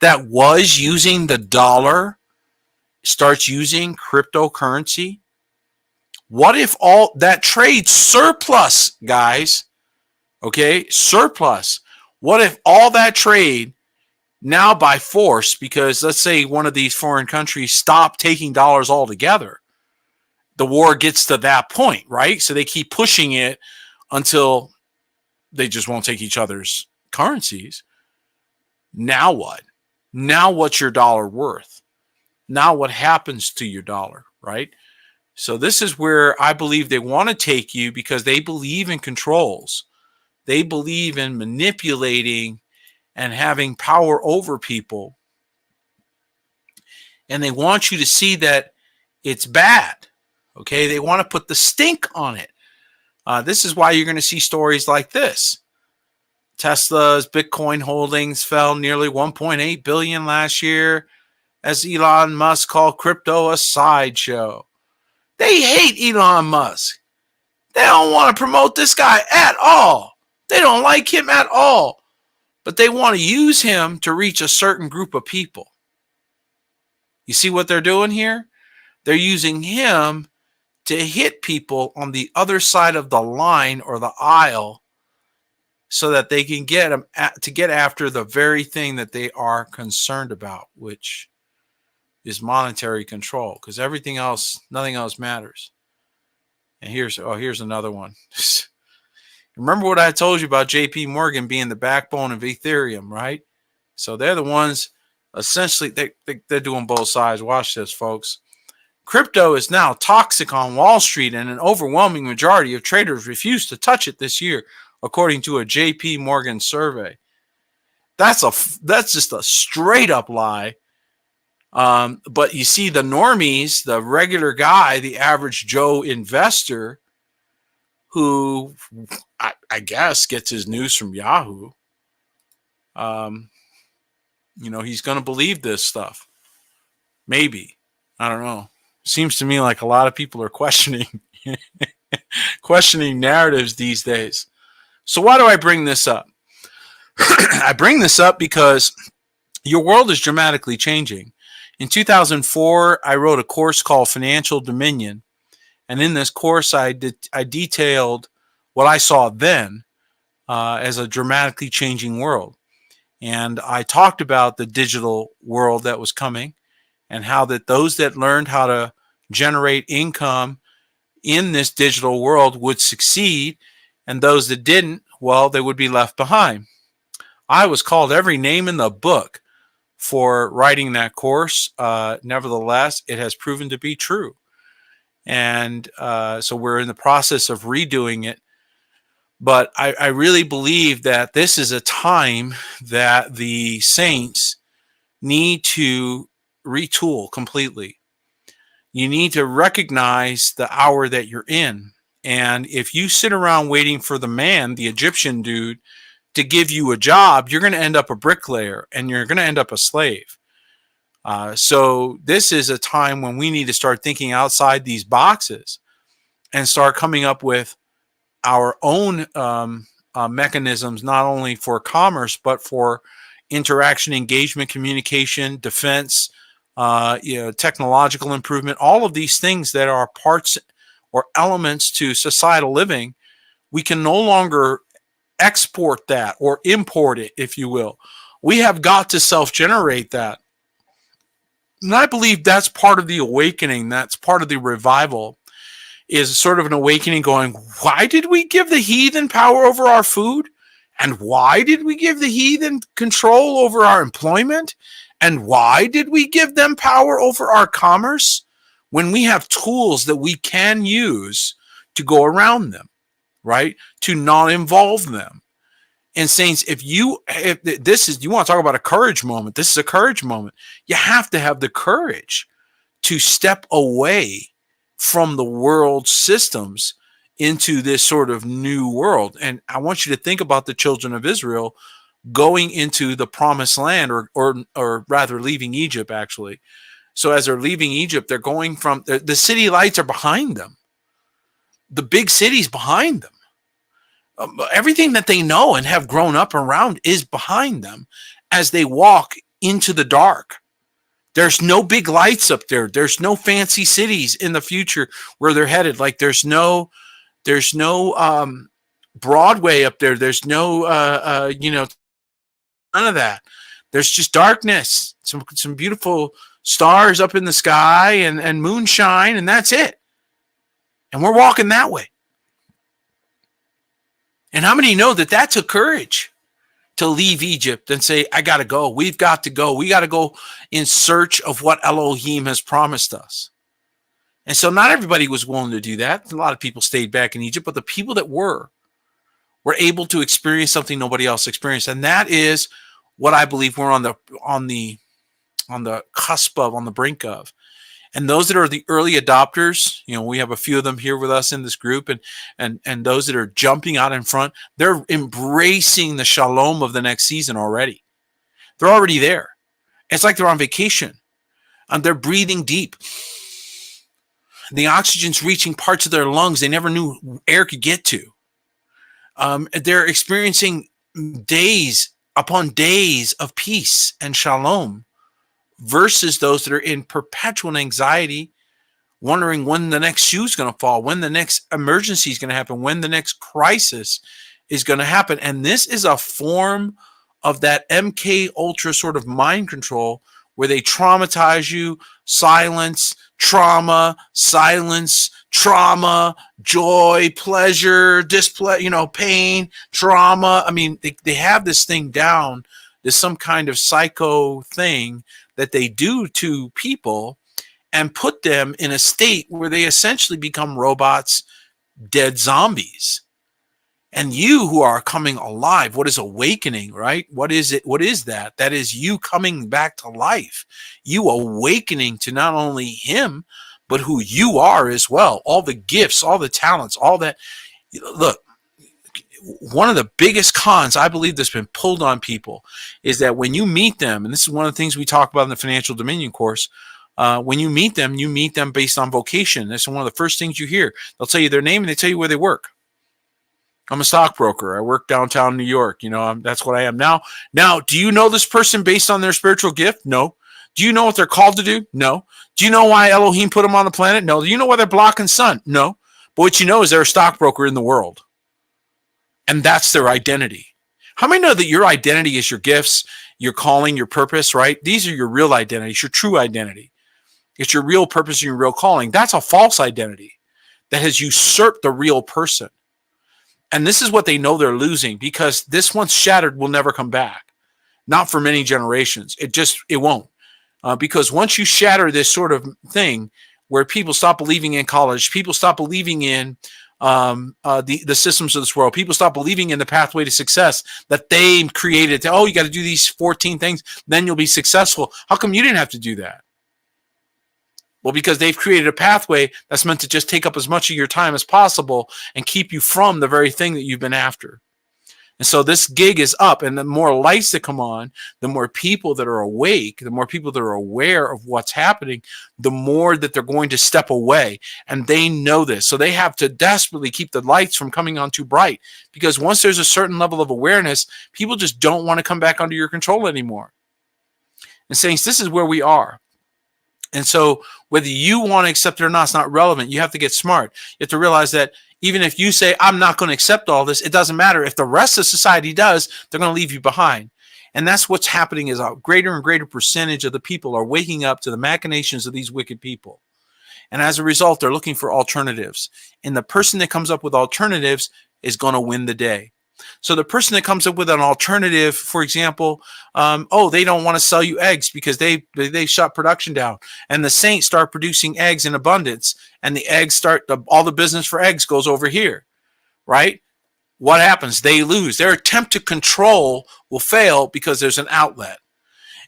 that was using the dollar starts using cryptocurrency? What if all that trade surplus, guys, okay, surplus, what if all that trade now by force, because let's say one of these foreign countries stop taking dollars altogether, the war gets to that point, right? So they keep pushing it until they just won't take each other's currencies. Now what? Now what's your dollar worth? Now what happens to your dollar, right? So this is where I believe they want to take you, because they believe in controls. They believe in manipulating and having power over people. And they want you to see that it's bad. Okay, they want to put the stink on it. This is why you're going to see stories like this. Tesla's Bitcoin holdings fell nearly 1.8 billion last year as Elon Musk called crypto a sideshow. They hate Elon Musk. They don't want to promote this guy at all. They don't like him at all. But they want to use him to reach a certain group of people. You see what they're doing here? They're using him to hit people on the other side of the line or the aisle so that they can get them to get after the very thing that they are concerned about, which is monetary control, because everything else, nothing else matters. And here's another one. Remember what I told you about JP Morgan being the backbone of Ethereum, right? So they're the ones, essentially, they're doing both sides. Watch this, folks. Crypto is now toxic on Wall Street, and an overwhelming majority of traders refuse to touch it this year, according to a JP Morgan survey. That's just a straight up lie. But you see, the normies, the regular guy, the average Joe investor, who I guess gets his news from Yahoo, he's going to believe this stuff. Maybe. I don't know. Seems to me like a lot of people are questioning narratives these days. So why do I bring this up? I bring this up because your world is dramatically changing. In 2004, I wrote a course called Financial Dominion. And in this course, I detailed what I saw then as a dramatically changing world. And I talked about the digital world that was coming and how that those that learned how to generate income in this digital world would succeed, and those that didn't, well, they would be left behind. I was called every name in the book for writing that course. Nevertheless, it has proven to be true. And so we're in the process of redoing it. But I really believe that this is a time that the saints need to retool completely. You need to recognize the hour that you're in. And if you sit around waiting for the man, the Egyptian dude, to give you a job, you're going to end up a bricklayer and you're going to end up a slave. So this is a time when we need to start thinking outside these boxes and start coming up with our own mechanisms, not only for commerce, but for interaction, engagement, communication, defense, technological improvement, all of these things that are parts or elements to societal living. We can no longer export that or import it, if you will. We have got to self-generate that. And I believe that's part of the awakening. That's part of the revival, is sort of an awakening going, why did we give the heathen power over our food? And why did we give the heathen control over our employment? And why did we give them power over our commerce when we have tools that we can use to go around them, right? To not involve them. And saints, if you want to talk about a courage moment, this is a courage moment. You have to have the courage to step away from the world systems into this sort of new world. And I want you to think about the children of Israel going into the promised land, or rather leaving Egypt, actually. So as they're leaving Egypt, they're going from the city lights are behind them. The big city's behind them. Everything that they know and have grown up around is behind them as they walk into the dark. There's no big lights up there. There's no fancy cities in the future where they're headed. Like there's no Broadway up there. There's no none of that. There's just darkness. Some beautiful stars up in the sky and moonshine, and that's it. And we're walking that way. And how many know that took courage to leave Egypt and say, I got to go. We've got to go. We got to go in search of what Elohim has promised us. And so not everybody was willing to do that. A lot of people stayed back in Egypt, but the people that were able to experience something nobody else experienced. And that is what I believe we're on the cusp of, on the brink of. And those that are the early adopters, we have a few of them here with us in this group, and those that are jumping out in front, they're embracing the shalom of the next season already. They're already there. It's like they're on vacation, and they're breathing deep. The oxygen's reaching parts of their lungs they never knew air could get to. They're experiencing days upon days of peace and shalom, versus those that are in perpetual anxiety, wondering when the next shoe's going to fall, when the next emergency is going to happen, when the next crisis is going to happen. And this is a form of that MK Ultra sort of mind control where they traumatize you, silence, trauma, joy, pleasure, pain, trauma. I mean, they have this thing down. There's some kind of psycho thing that they do to people and put them in a state where they essentially become robots, dead zombies. And you who are coming alive, what is awakening, right? What is it? What is that? That is you coming back to life. You awakening to not only him, but who you are as well. All the gifts, all the talents, all that. Look, one of the biggest cons I believe that's been pulled on people is that when you meet them, and this is one of the things we talk about in the Financial Dominion course, when you meet them based on vocation. That's one of the first things you hear. They'll tell you their name and they tell you where they work. I'm a stockbroker. I work downtown New York. That's what I am. Now, do you know this person based on their spiritual gift? No. Do you know what they're called to do? No. Do you know why Elohim put them on the planet? No. Do you know why they're blocking sun? No. But what you know is they're a stockbroker in the world. And that's their identity. How many know that your identity is your gifts, your calling, your purpose, right? These are your real identities, your true identity. It's your real purpose and your real calling. That's a false identity that has usurped the real person. And this is what they know they're losing, because this once shattered will never come back. Not for many generations. It won't. Because once you shatter this sort of thing where people stop believing in college, people stop believing in the systems of this world, people stop believing in the pathway to success that they created. Oh, you got to do these 14 things, then you'll be successful. How come you didn't have to do that? Well, because they've created a pathway that's meant to just take up as much of your time as possible and keep you from the very thing that you've been after. And so this gig is up, and the more lights that come on, the more people that are awake, the more people that are aware of what's happening, the more that they're going to step away. And they know this. So they have to desperately keep the lights from coming on too bright, because once there's a certain level of awareness, people just don't want to come back under your control anymore. And saints, this is where we are. And so whether you want to accept it or not, it's not relevant. You have to get smart. You have to realize that even if you say, I'm not going to accept all this, it doesn't matter. If the rest of society does, they're going to leave you behind. And that's what's happening, is a greater and greater percentage of the people are waking up to the machinations of these wicked people. And as a result, they're looking for alternatives. And the person that comes up with alternatives is going to win the day. So the person that comes up with an alternative, for example, they don't want to sell you eggs because they shut production down, and the saints start producing eggs in abundance, and the eggs all the business for eggs goes over here, right? What happens? They lose. Their attempt to control will fail because there's an outlet.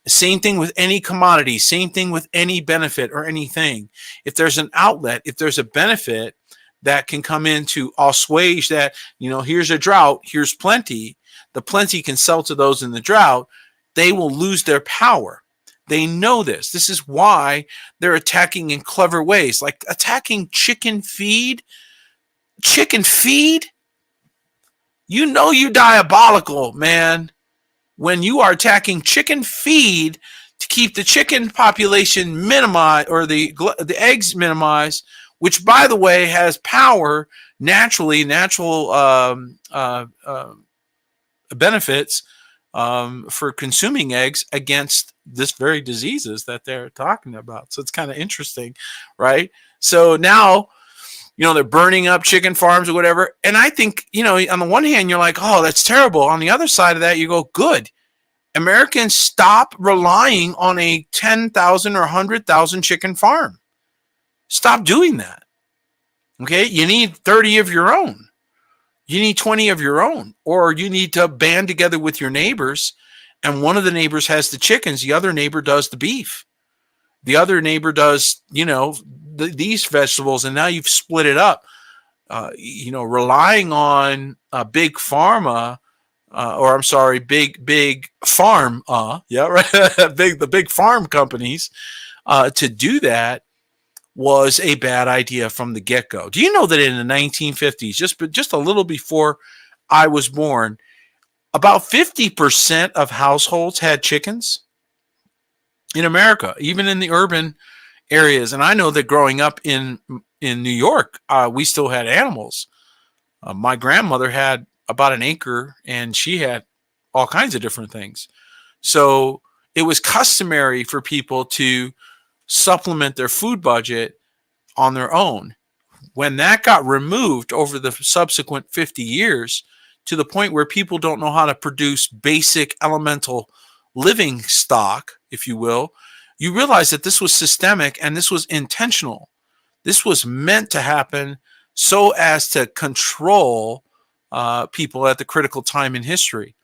Same thing with any commodity, same thing with any benefit or anything. If there's an outlet, if there's a benefit that can come in to assuage that, here's a drought, here's plenty. The plenty can sell to those in the drought. They will lose their power. They know this. This is why they're attacking in clever ways, like attacking chicken feed. Chicken feed? You diabolical, man, when you are attacking chicken feed to keep the chicken population minimized, or the eggs minimized, which, by the way, has power, natural benefits for consuming eggs against this very diseases that they're talking about. So it's kind of interesting, right? So now, they're burning up chicken farms or whatever. And I think, on the one hand, you're like, oh, that's terrible. On the other side of that, you go, good. Americans, stop relying on a 10,000 or 100,000 chicken farm. Stop doing that. Okay, you need 30 of your own. You need 20 of your own. Or you need to band together with your neighbors, and one of the neighbors has the chickens, the other neighbor does the beef. The other neighbor does, these vegetables, and now you've split it up. Relying on big pharma, big farm, the big farm companies to do that was a bad idea from the get-go. Do you know that in the 1950s, just a little before I was born, about 50% of households had chickens in America, even in the urban areas? And I know that growing up in New York, we still had animals. My grandmother had about an acre, and she had all kinds of different things. So it was customary for people to supplement their food budget on their own. When that got removed over the subsequent 50 years, to the point where people don't know how to produce basic elemental living stock, if you will, you realize that this was systemic and this was intentional. This was meant to happen so as to control people at the critical time in history.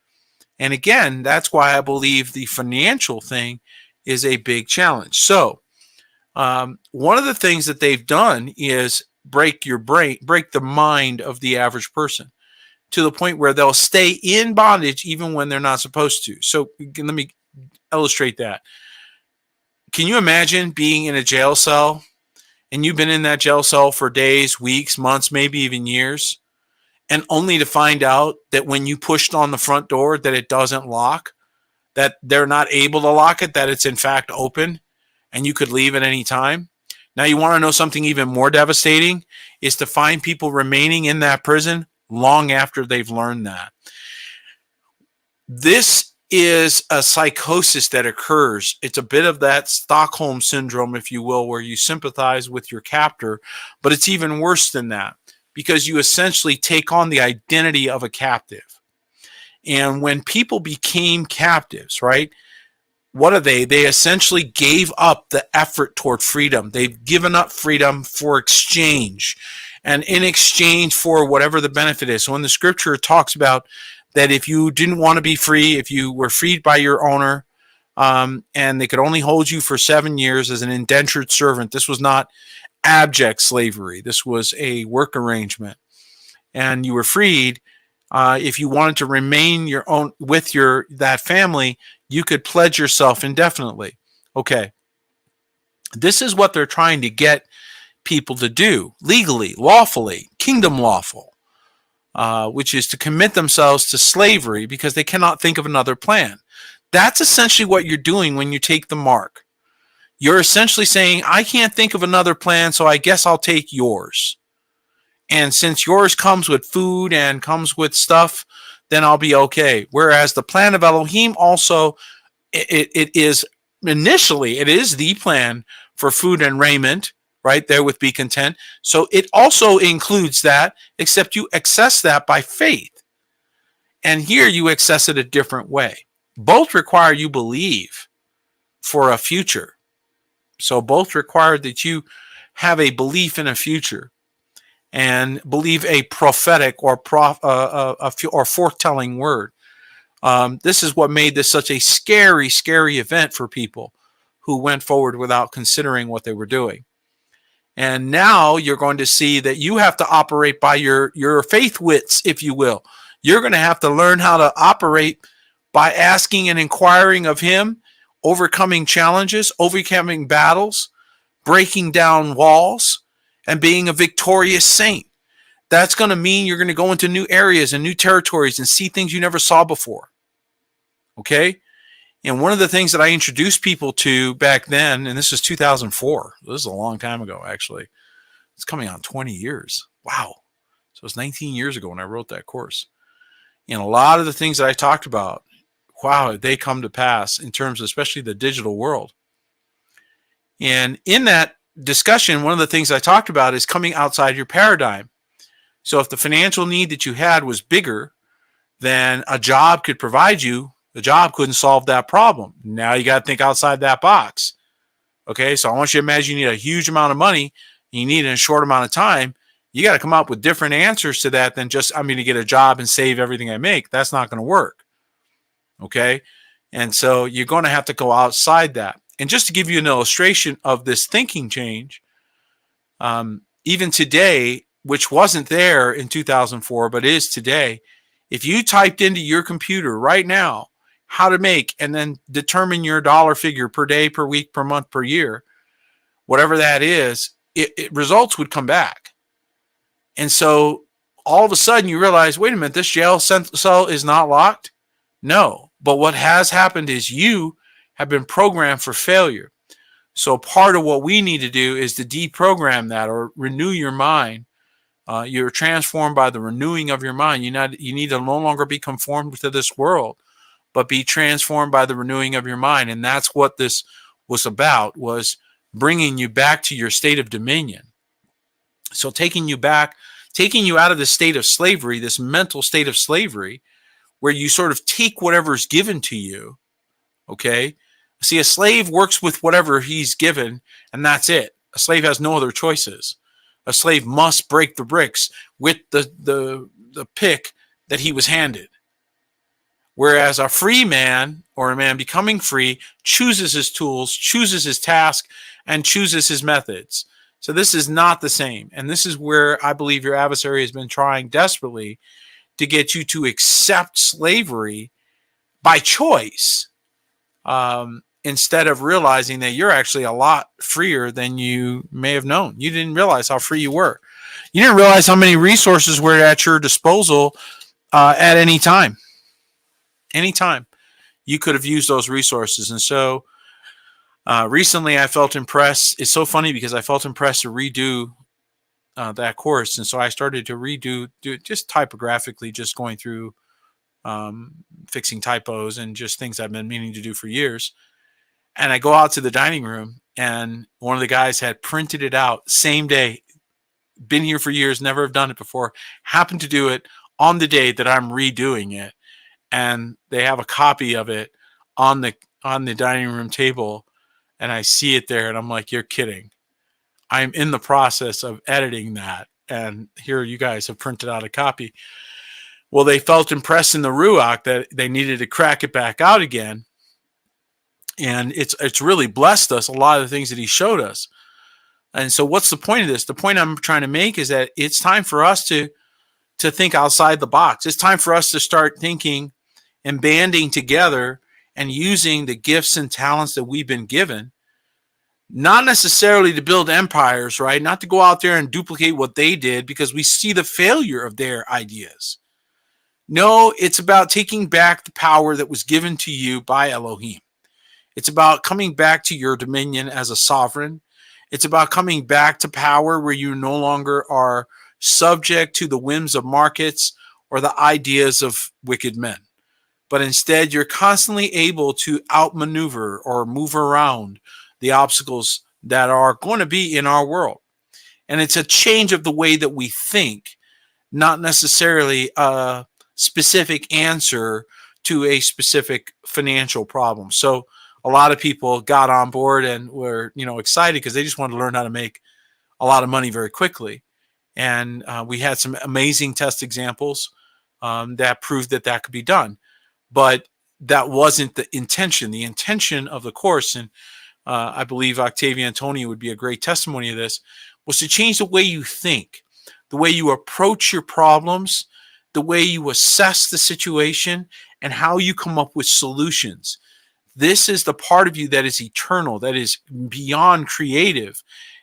And again, that's why I believe the financial thing is a big challenge. So one of the things that they've done is break the mind of the average person to the point where they'll stay in bondage even when they're not supposed to. So let me illustrate that. Can you imagine being in a jail cell, and you've been in that jail cell for days, weeks, months, maybe even years, and only to find out that when you pushed on the front door that it doesn't lock, that they're not able to lock it, that it's in fact open and you could leave at any time. Now, you want to know something even more devastating is to find people remaining in that prison long after they've learned that. This is a psychosis that occurs. It's a bit of that Stockholm syndrome, if you will, where you sympathize with your captor, but it's even worse than that because you essentially take on the identity of a captive. And when people became captives, right, what are they? They essentially gave up the effort toward freedom. They've given up freedom for exchange, and in exchange for whatever the benefit is. So in the scripture, it talks about that if you didn't want to be free, if you were freed by your owner, and they could only hold you for 7 years as an indentured servant, this was not abject slavery. This was a work arrangement, and you were freed. If you wanted to remain your own with that family, you could pledge yourself indefinitely. Okay, this is what they're trying to get people to do legally, lawfully, kingdom lawful, which is to commit themselves to slavery because they cannot think of another plan. That's essentially what you're doing when you take the mark. You're essentially saying, I can't think of another plan, so I guess I'll take yours. And since yours comes with food and comes with stuff, then I'll be okay. Whereas the plan of Elohim also, it is initially, it is the plan for food and raiment, right? Therewith be content. So it also includes that, except you access that by faith. And here you access it a different way. Both require you believe for a future. So both require that you have a belief in a future and believe a prophetic or foretelling word. This is what made this such a scary, scary event for people who went forward without considering what they were doing. And now you're going to see that you have to operate by your faith wits, if you will. You're going to have to learn how to operate by asking and inquiring of him, overcoming challenges, overcoming battles, breaking down walls, and being a victorious saint. That's going to mean you're going to go into new areas and new territories and see things you never saw before. Okay? And one of the things that I introduced people to back then, and this was 2004. This is a long time ago, actually. It's coming on 20 years. Wow. So it was 19 years ago when I wrote that course. And a lot of the things that I talked about, wow, they come to pass in terms of especially the digital world. And in that discussion, one of the things I talked about is coming outside your paradigm. So if the financial need that you had was bigger than a job could provide you, the job couldn't solve that problem. Now you got to think outside that box. Okay, so I want you to imagine you need a huge amount of money, and you need it in a short amount of time. You got to come up with different answers to that than just, I'm going to get a job and save everything I make. That's not going to work. Okay, and so you're going to have to go outside that. And just to give you an illustration of this thinking change, even today, which wasn't there in 2004, but is today, if you typed into your computer right now how to make and then determine your dollar figure per day, per week, per month, per year, whatever that is, results would come back. And so all of a sudden you realize, wait a minute, this jail cell is not locked? No. But what has happened is you have been programmed for failure. So part of what we need to do is to deprogram that or renew your mind. You're transformed by the renewing of your mind. You need to no longer be conformed to this world, but be transformed by the renewing of your mind. And that's what this was about, was bringing you back to your state of dominion. So taking you out of the state of slavery, this mental state of slavery, where you sort of take whatever's given to you. Okay. See, a slave works with whatever he's given, and that's it. A slave has no other choices. A slave must break the bricks with the pick that he was handed. Whereas a free man, or a man becoming free, chooses his tools, chooses his task, and chooses his methods. So this is not the same. And this is where I believe your adversary has been trying desperately to get you to accept slavery by choice, instead of realizing that you're actually a lot freer than you may have known. You didn't realize how free you were. You didn't realize how many resources were at your disposal at any time. Anytime. you could have used those resources. And so recently I felt impressed. It's so funny because I felt impressed to redo that course. And so I started to do just typographically, just going through fixing typos and just things I've been meaning to do for years. And I go out to the dining room, and one of the guys had printed it out same day. Been here for years, never have done it before. Happened to do it on the day that I'm redoing it, and they have a copy of it on the dining room table, and I see it there, and I'm like, "You're kidding." I'm in the process of editing that, and here you guys have printed out a copy. Well, they felt impressed in the Ruach that they needed to crack it back out again. And it's really blessed us, a lot of the things that he showed us. And so what's the point of this? The point I'm trying to make is that it's time for us to think outside the box. It's time for us to start thinking and banding together and using the gifts and talents that we've been given, not necessarily to build empires, right? Not to go out there and duplicate what they did because we see the failure of their ideas. No, it's about taking back the power that was given to you by Elohim. It's about coming back to your dominion as a sovereign. It's about coming back to power where you no longer are subject to the whims of markets or the ideas of wicked men. But instead, you're constantly able to outmaneuver or move around the obstacles that are going to be in our world. And it's a change of the way that we think, not necessarily a specific answer to a specific financial problem. So a lot of people got on board and were, excited because they just wanted to learn how to make a lot of money very quickly. And we had some amazing test examples that proved that could be done. But that wasn't the intention. The intention of the course, and I believe Octavia Antonia would be a great testimony of this, was to change the way you think, the way you approach your problems, the way you assess the situation, and how you come up with solutions. This is the part of you that is eternal, that is beyond creative.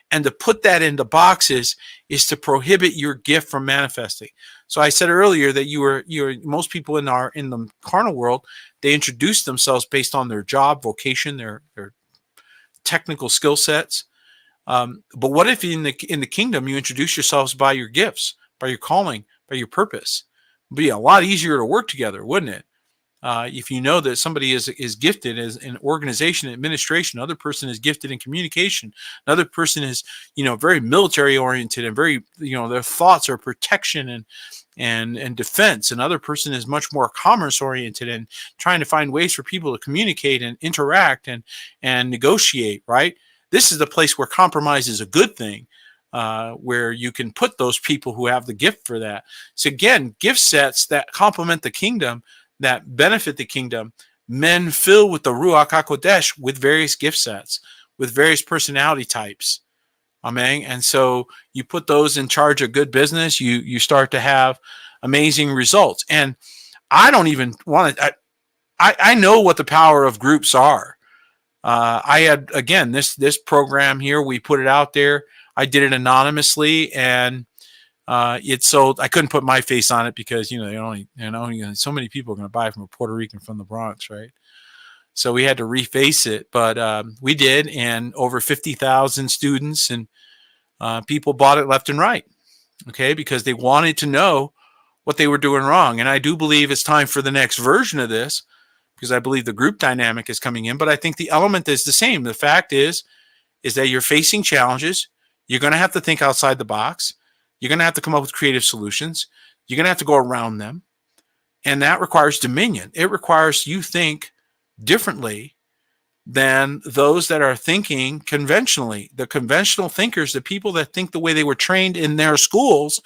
And to put that into boxes is to prohibit your gift from manifesting. So I said earlier that you're most people in the carnal world, they introduce themselves based on their job, vocation, their technical skill sets. But what if in the kingdom you introduce yourselves by your gifts, by your calling, by your purpose? It'd be a lot easier to work together, wouldn't it? If you know that somebody is gifted as in organization administration, another person is gifted in communication, another person is very military oriented and very their thoughts are protection and defense, another person is much more commerce oriented and trying to find ways for people to communicate and interact and negotiate. Right, this is the place where compromise is a good thing. Where you can put those people who have the gift for that. So again, gift sets that complement the kingdom, that benefit the kingdom, men fill with the Ruach HaKodesh with various gift sets, with various personality types. Amen. And so you put those in charge of good business, you start to have amazing results. And I don't even want to, I know what the power of groups are. I had, again, this program here, we put it out there. I did it anonymously, and it's sold. I couldn't put my face on it because they only so many people are going to buy from a Puerto Rican from the Bronx, right? So we had to reface it, but we did, and over 50,000 students and people bought it left and right, okay, because they wanted to know what they were doing wrong. And I do believe it's time for the next version of this because I believe the group dynamic is coming in, but I think the element is the same. The fact is that you're facing challenges. You're going to have to think outside the box. You're going to have to come up with creative solutions. You're going to have to go around them. And that requires dominion. It requires you think differently than those that are thinking conventionally. The conventional thinkers, the people that think the way they were trained in their schools,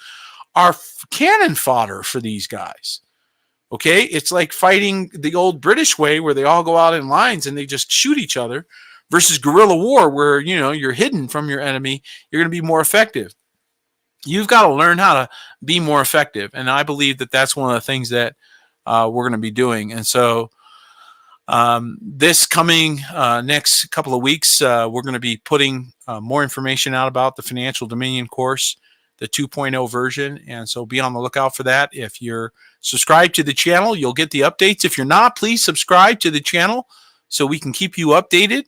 are cannon fodder for these guys. Okay? It's like fighting the old British way where they all go out in lines and they just shoot each other versus guerrilla war where, you're hidden from your enemy. You're going to be more effective. You've got to learn how to be more effective. And I believe that that's one of the things that we're going to be doing. And so this coming next couple of weeks, we're going to be putting more information out about the Financial Dominion course. the 2.0 version. And so be on the lookout for that. If you're subscribed to the channel, you'll get the updates. If you're not, please subscribe to the channel so we can keep you updated.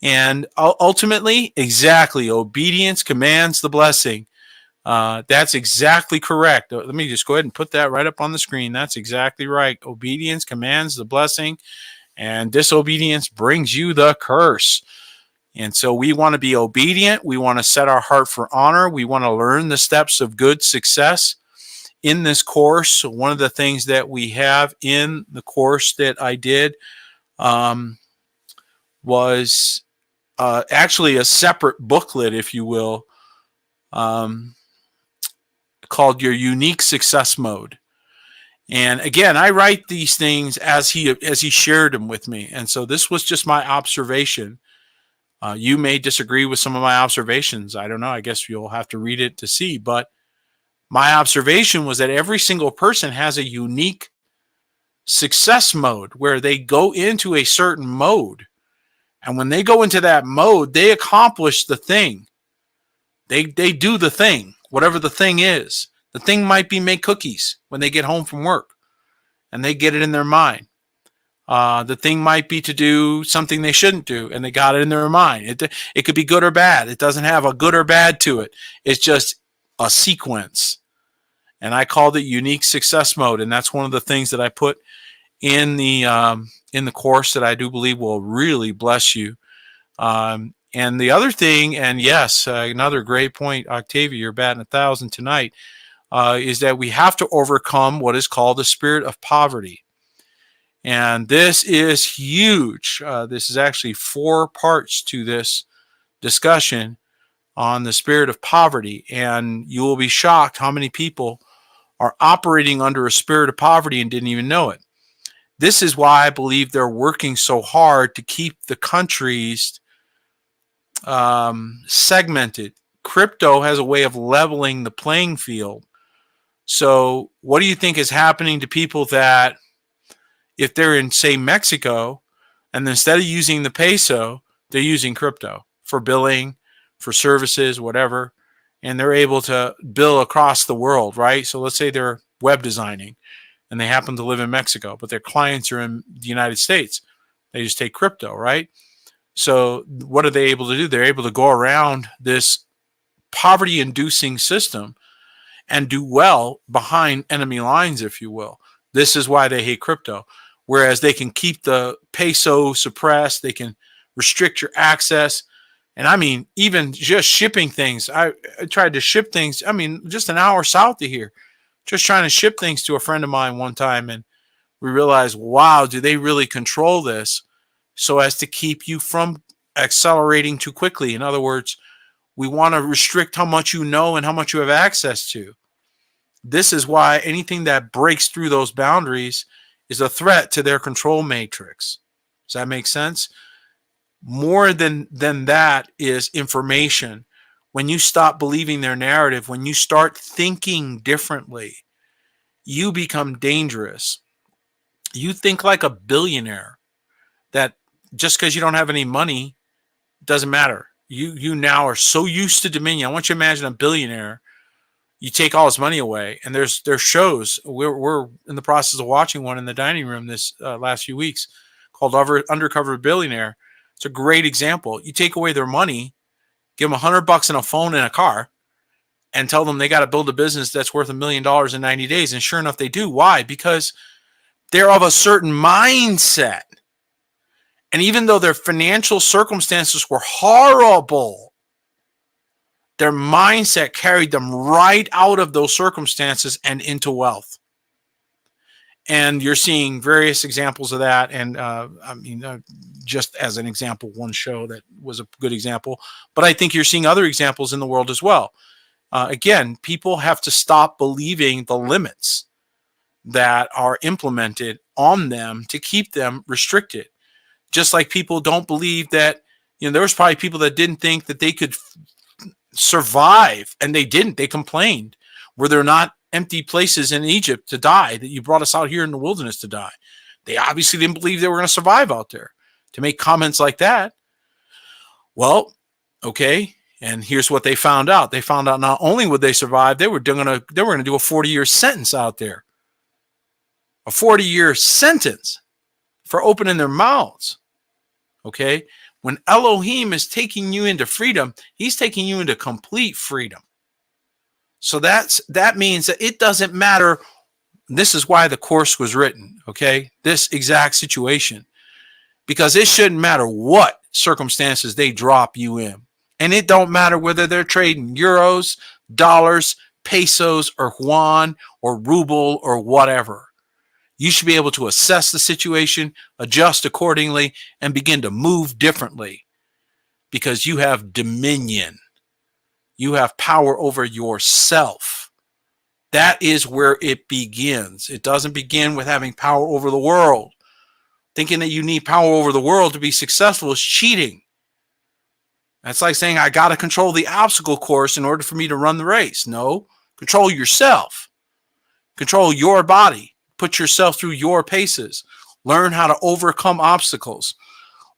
And ultimately, exactly, obedience commands the blessing. That's exactly correct. Let me just go ahead and put that right up on the screen. That's exactly right. Obedience commands the blessing, and disobedience brings you the curse. And so we want to be obedient. We want to set our heart for honor. We want to learn the steps of good success in this course. So one of the things that we have in the course that I did was actually a separate booklet, if you will, called Your Unique Success Mode. And again, I write these things as he shared them with me. And so this was just my observation. You may disagree with some of my observations. I don't know. I guess you'll have to read it to see. But my observation was that every single person has a unique success mode where they go into a certain mode. And when they go into that mode, they accomplish the thing. They do the thing, whatever the thing is. The thing might be make cookies when they get home from work and they get it in their mind. The thing might be to do something they shouldn't do and they got it in their mind. It could be good or bad. It doesn't have a good or bad to it. It's just a sequence. And I called it unique success mode. And that's one of the things that I put in the course that I do believe will really bless you. And the other thing, and yes, another great point, Octavia, you're batting 1,000 tonight, is that we have to overcome what is called the spirit of poverty. And this is huge. This is actually 4 parts to this discussion on the spirit of poverty. And you will be shocked how many people are operating under a spirit of poverty and didn't even know it. This is why I believe they're working so hard to keep the countries segmented. Crypto has a way of leveling the playing field. So what do you think is happening to people that if they're in, say, Mexico, and instead of using the peso, they're using crypto for billing, for services, whatever, and they're able to bill across the world, right? So let's say they're web designing and they happen to live in Mexico, but their clients are in the United States. They just take crypto, right? So what are they able to do? They're able to go around this poverty-inducing system and do well behind enemy lines, if you will. This is why they hate crypto. Whereas they can keep the peso suppressed, they can restrict your access. And I mean, even just shipping things. I tried to ship things, I mean, just an hour south of here. Just trying to ship things to a friend of mine one time. And we realized, wow, do they really control this so as to keep you from accelerating too quickly? In other words, we want to restrict how much you know and how much you have access to. This is why anything that breaks through those boundaries is a threat to their control matrix. Does that make sense? More than that is information. When you stop believing their narrative, when you start thinking differently, you become dangerous. You think like a billionaire, that just because you don't have any money doesn't matter. You now are so used to dominion. I want you to imagine a billionaire. You take all his money away, and there's shows. We're in the process of watching one in the dining room this last few weeks called Undercover Billionaire. It's a great example. You take away their money, give them $100 and a phone and a car, and tell them they got to build a business that's worth $1 million in 90 days. And sure enough, they do. Why? Because they're of a certain mindset. And even though their financial circumstances were horrible, their mindset carried them right out of those circumstances and into wealth. And you're seeing various examples of that. And just as an example, one show that was a good example. But I think you're seeing other examples in the world as well. Again, people have to stop believing the limits that are implemented on them to keep them restricted. Just like people don't believe that, there was probably people that didn't think that they could survive, and they didn't. They complained. Were there not empty places in Egypt to die, that you brought us out here in the wilderness to die? They obviously didn't believe they were going to survive out there. To make comments like that, well, okay, And here's what they found out. They found out not only would they survive, they were going to do a 40-year sentence out there. A 40-year sentence for opening their mouths. Okay? When Elohim is taking you into freedom, he's taking you into complete freedom. So that means that it doesn't matter. This is why the course was written, okay? This exact situation. Because it shouldn't matter what circumstances they drop you in. And it don't matter whether they're trading euros, dollars, pesos, or yuan, or ruble, or whatever. You should be able to assess the situation, adjust accordingly, and begin to move differently. Because you have dominion. You have power over yourself. That is where it begins. It doesn't begin with having power over the world. Thinking that you need power over the world to be successful is cheating. That's like saying, I got to control the obstacle course in order for me to run the race. No, control yourself. Control your body. Put yourself through your paces. Learn how to overcome obstacles.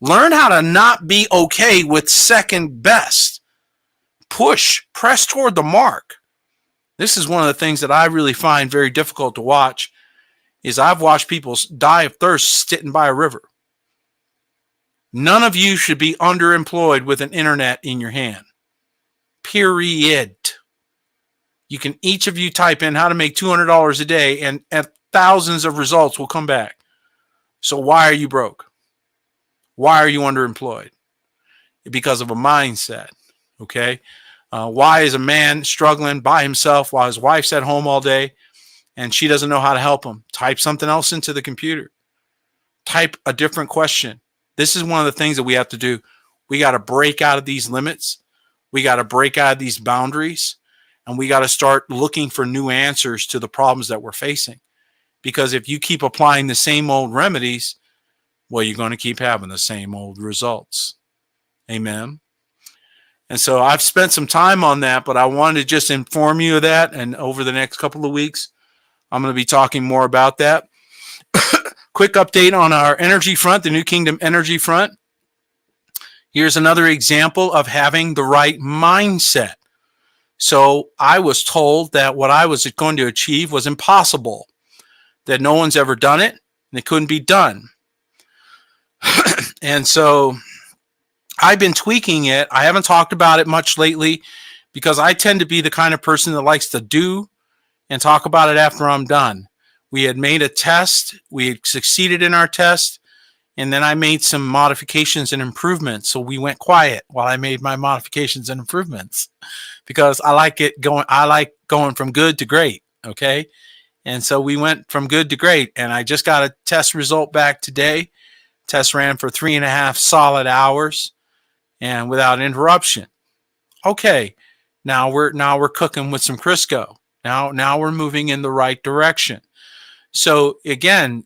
Learn how to not be okay with second best. Press toward the mark. This is one of the things that I really find very difficult to watch. Is I've watched people die of thirst sitting by a river. None of you should be underemployed with an internet in your hand. Period. You can each of you type in how to make $200 a day and thousands of results will come back. So why are you broke? Why are you underemployed? Because of a mindset. Okay. Why is a man struggling by himself while his wife's at home all day and she doesn't know how to help him? Type something else into the computer. Type a different question. This is one of the things that we have to do. We got to break out of these limits. We got to break out of these boundaries. And we got to start looking for new answers to the problems that we're facing. Because if you keep applying the same old remedies, well, you're going to keep having the same old results. Amen. And so I've spent some time on that, but I wanted to just inform you of that. And over the next couple of weeks, I'm going to be talking more about that. Quick update on our energy front, the New Kingdom energy front. Here's another example of having the right mindset. So I was told that what I was going to achieve was impossible, that no one's ever done it, and it couldn't be done. And so I've been tweaking it. I haven't talked about it much lately because I tend to be the kind of person that likes to do and talk about it after I'm done. We had made a test. We had succeeded in our test. And then I made some modifications and improvements. So we went quiet while I made my modifications and improvements because I like going from good to great. Okay. And so we went from good to great. And I just got a test result back today. Test ran for 3.5 solid hours and without interruption. Okay. Now we're cooking with some Crisco. Now we're moving in the right direction. So again,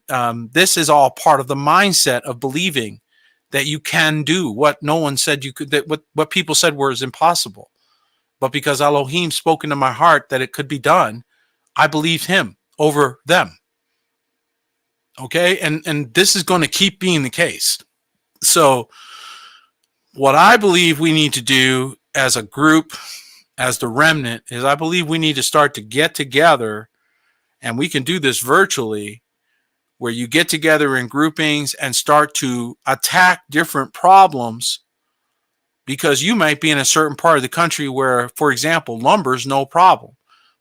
this is all part of the mindset of believing that you can do what no one said you could, that what people said was impossible. But because Elohim spoke into my heart that it could be done, I believed him over them. Okay. And this is going to keep being the case. So what I believe we need to do as a group, as the remnant, is I believe we need to start to get together. And we can do this virtually, where you get together in groupings and start to attack different problems, because you might be in a certain part of the country where, for example, lumber is no problem,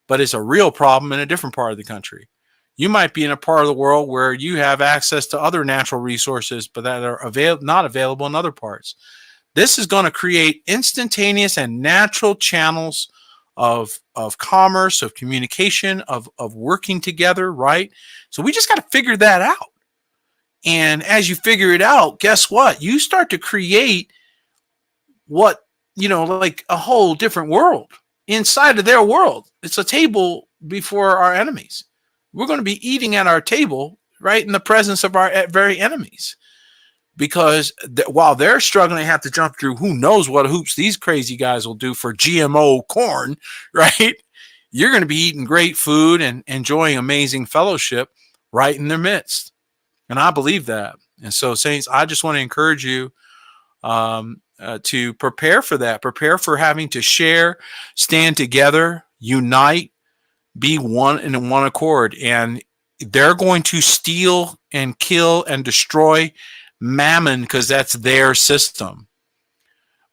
but it's a real problem in a different part of the country. You might be in a part of the world where you have access to other natural resources, but that are not available in other parts. This is going to create instantaneous and natural channels of commerce, of communication, of working together, right? So we just got to figure that out. And as you figure it out, guess what? You start to create what, like a whole different world inside of their world. It's a table before our enemies. We're going to be eating at our table, right, in the presence of our very enemies. Because while they're struggling to have to jump through who knows what hoops these crazy guys will do for GMO corn, right? You're going to be eating great food and enjoying amazing fellowship right in their midst. And I believe that. And so, saints, I just want to encourage you. to prepare for that, prepare for having to share, stand together, unite, be one in one accord. And they're going to steal and kill and destroy mammon because that's their system.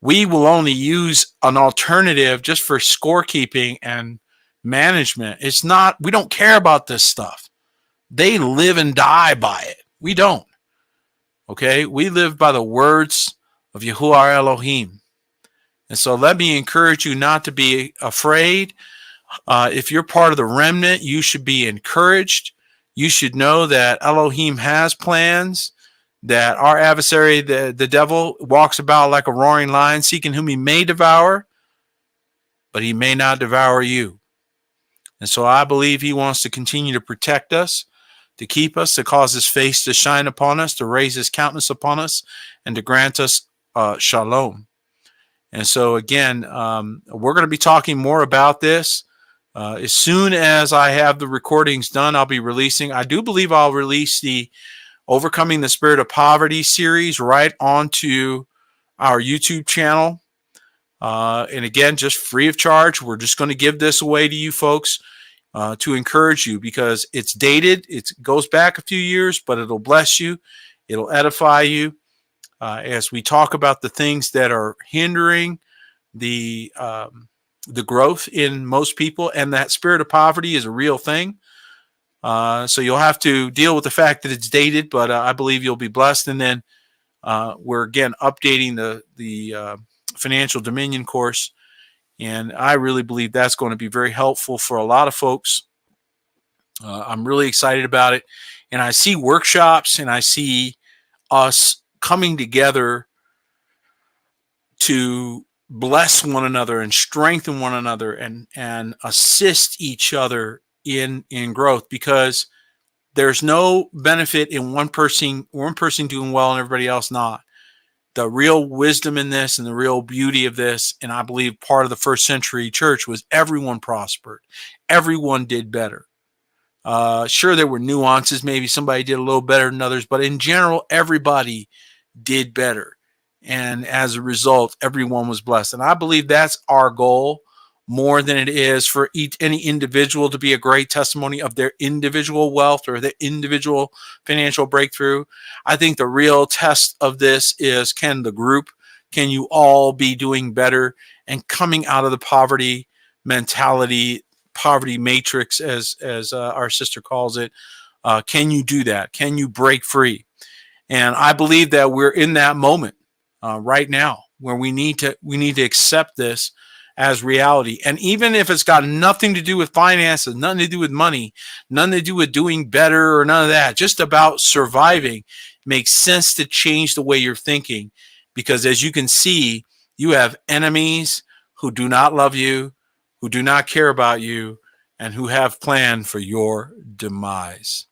We will only use an alternative just for scorekeeping and management. It's not, we don't care about this stuff. They live and die by it. We don't. Okay? We live by the words of Yahuwah our Elohim. And so let me encourage you not to be afraid. If you're part of the remnant, you should be encouraged. You should know that Elohim has plans, that our adversary, the devil, walks about like a roaring lion, seeking whom he may devour, but he may not devour you. And so I believe he wants to continue to protect us, to keep us, to cause his face to shine upon us, to raise his countenance upon us, and to grant us shalom. And so again, we're going to be talking more about this. As soon as I have the recordings done, I'll be releasing. I do believe I'll release the Overcoming the Spirit of Poverty series right onto our YouTube channel. And again, just free of charge. We're just going to give this away to you folks to encourage you, because it's dated. It goes back a few years, but it'll bless you. It'll edify you as we talk about the things that are hindering the growth in most people. And that spirit of poverty is a real thing. So you'll have to deal with the fact that it's dated, but I believe you'll be blessed. And then we're again updating the Financial Dominion course, and I really believe that's going to be very helpful for a lot of folks. I'm really excited about it, and I see workshops, and I see us coming together to bless one another and strengthen one another and assist each other in growth, because there's no benefit in one person doing well and everybody else not. The real wisdom in this and the real beauty of this, and I believe part of the first century church, was everyone prospered. Everyone did better. Sure, there were nuances. Maybe somebody did a little better than others, but in general, everybody did better. And as a result, everyone was blessed. And I believe that's our goal, more than it is for any individual to be a great testimony of their individual wealth or their individual financial breakthrough. I think the real test of this is, can you all be doing better and coming out of the poverty mentality, poverty matrix, as our sister calls it? Can you do that? Can you break free? And I believe that we're in that moment right now, where we need to accept this as reality. And even if it's got nothing to do with finances, nothing to do with money, nothing to do with doing better or none of that, just about surviving, makes sense to change the way you're thinking. Because as you can see, you have enemies who do not love you, who do not care about you, and who have planned for your demise.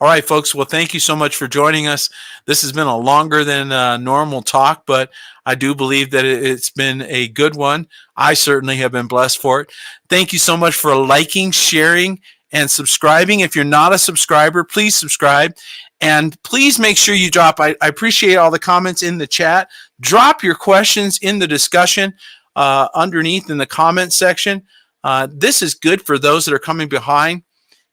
All right, folks. Well, thank you so much for joining us. This has been a longer than normal talk, but I do believe that it's been a good one. I certainly have been blessed for it. Thank you so much for liking, sharing, and subscribing. If you're not a subscriber, please subscribe. And please make sure you drop, I appreciate all the comments in the chat. Drop your questions in the discussion underneath in the comment section. This is good for those that are coming behind.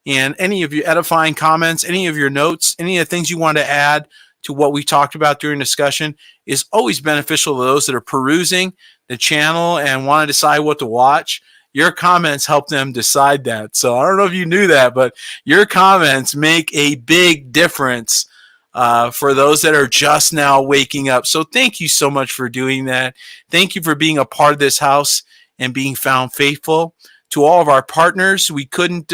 And any of your edifying comments, any of your notes, any of the things you want to add to what we talked about during discussion is always beneficial to those that are perusing the channel and want to decide what to watch. Your comments help them decide that. So I don't know if you knew that, but your comments make a big difference for those that are just now waking up. So thank you so much for doing that. Thank you for being a part of this house and being found faithful. To all of our partners, we couldn't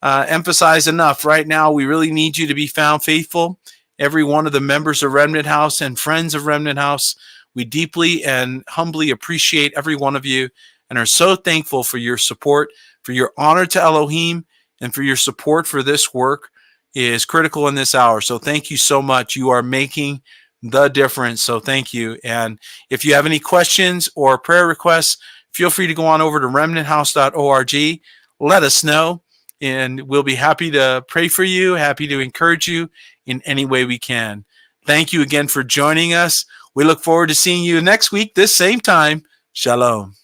emphasize enough. Right now, we really need you to be found faithful. Every one of the members of Remnant House and friends of Remnant House, we deeply and humbly appreciate every one of you and are so thankful for your support, for your honor to Elohim, and for your support for this work is critical in this hour. So thank you so much. You are making the difference. So thank you. And if you have any questions or prayer requests, feel free to go on over to remnanthouse.org. Let us know. And we'll be happy to pray for you, happy to encourage you in any way we can. Thank you again for joining us. We look forward to seeing you next week, this same time. Shalom.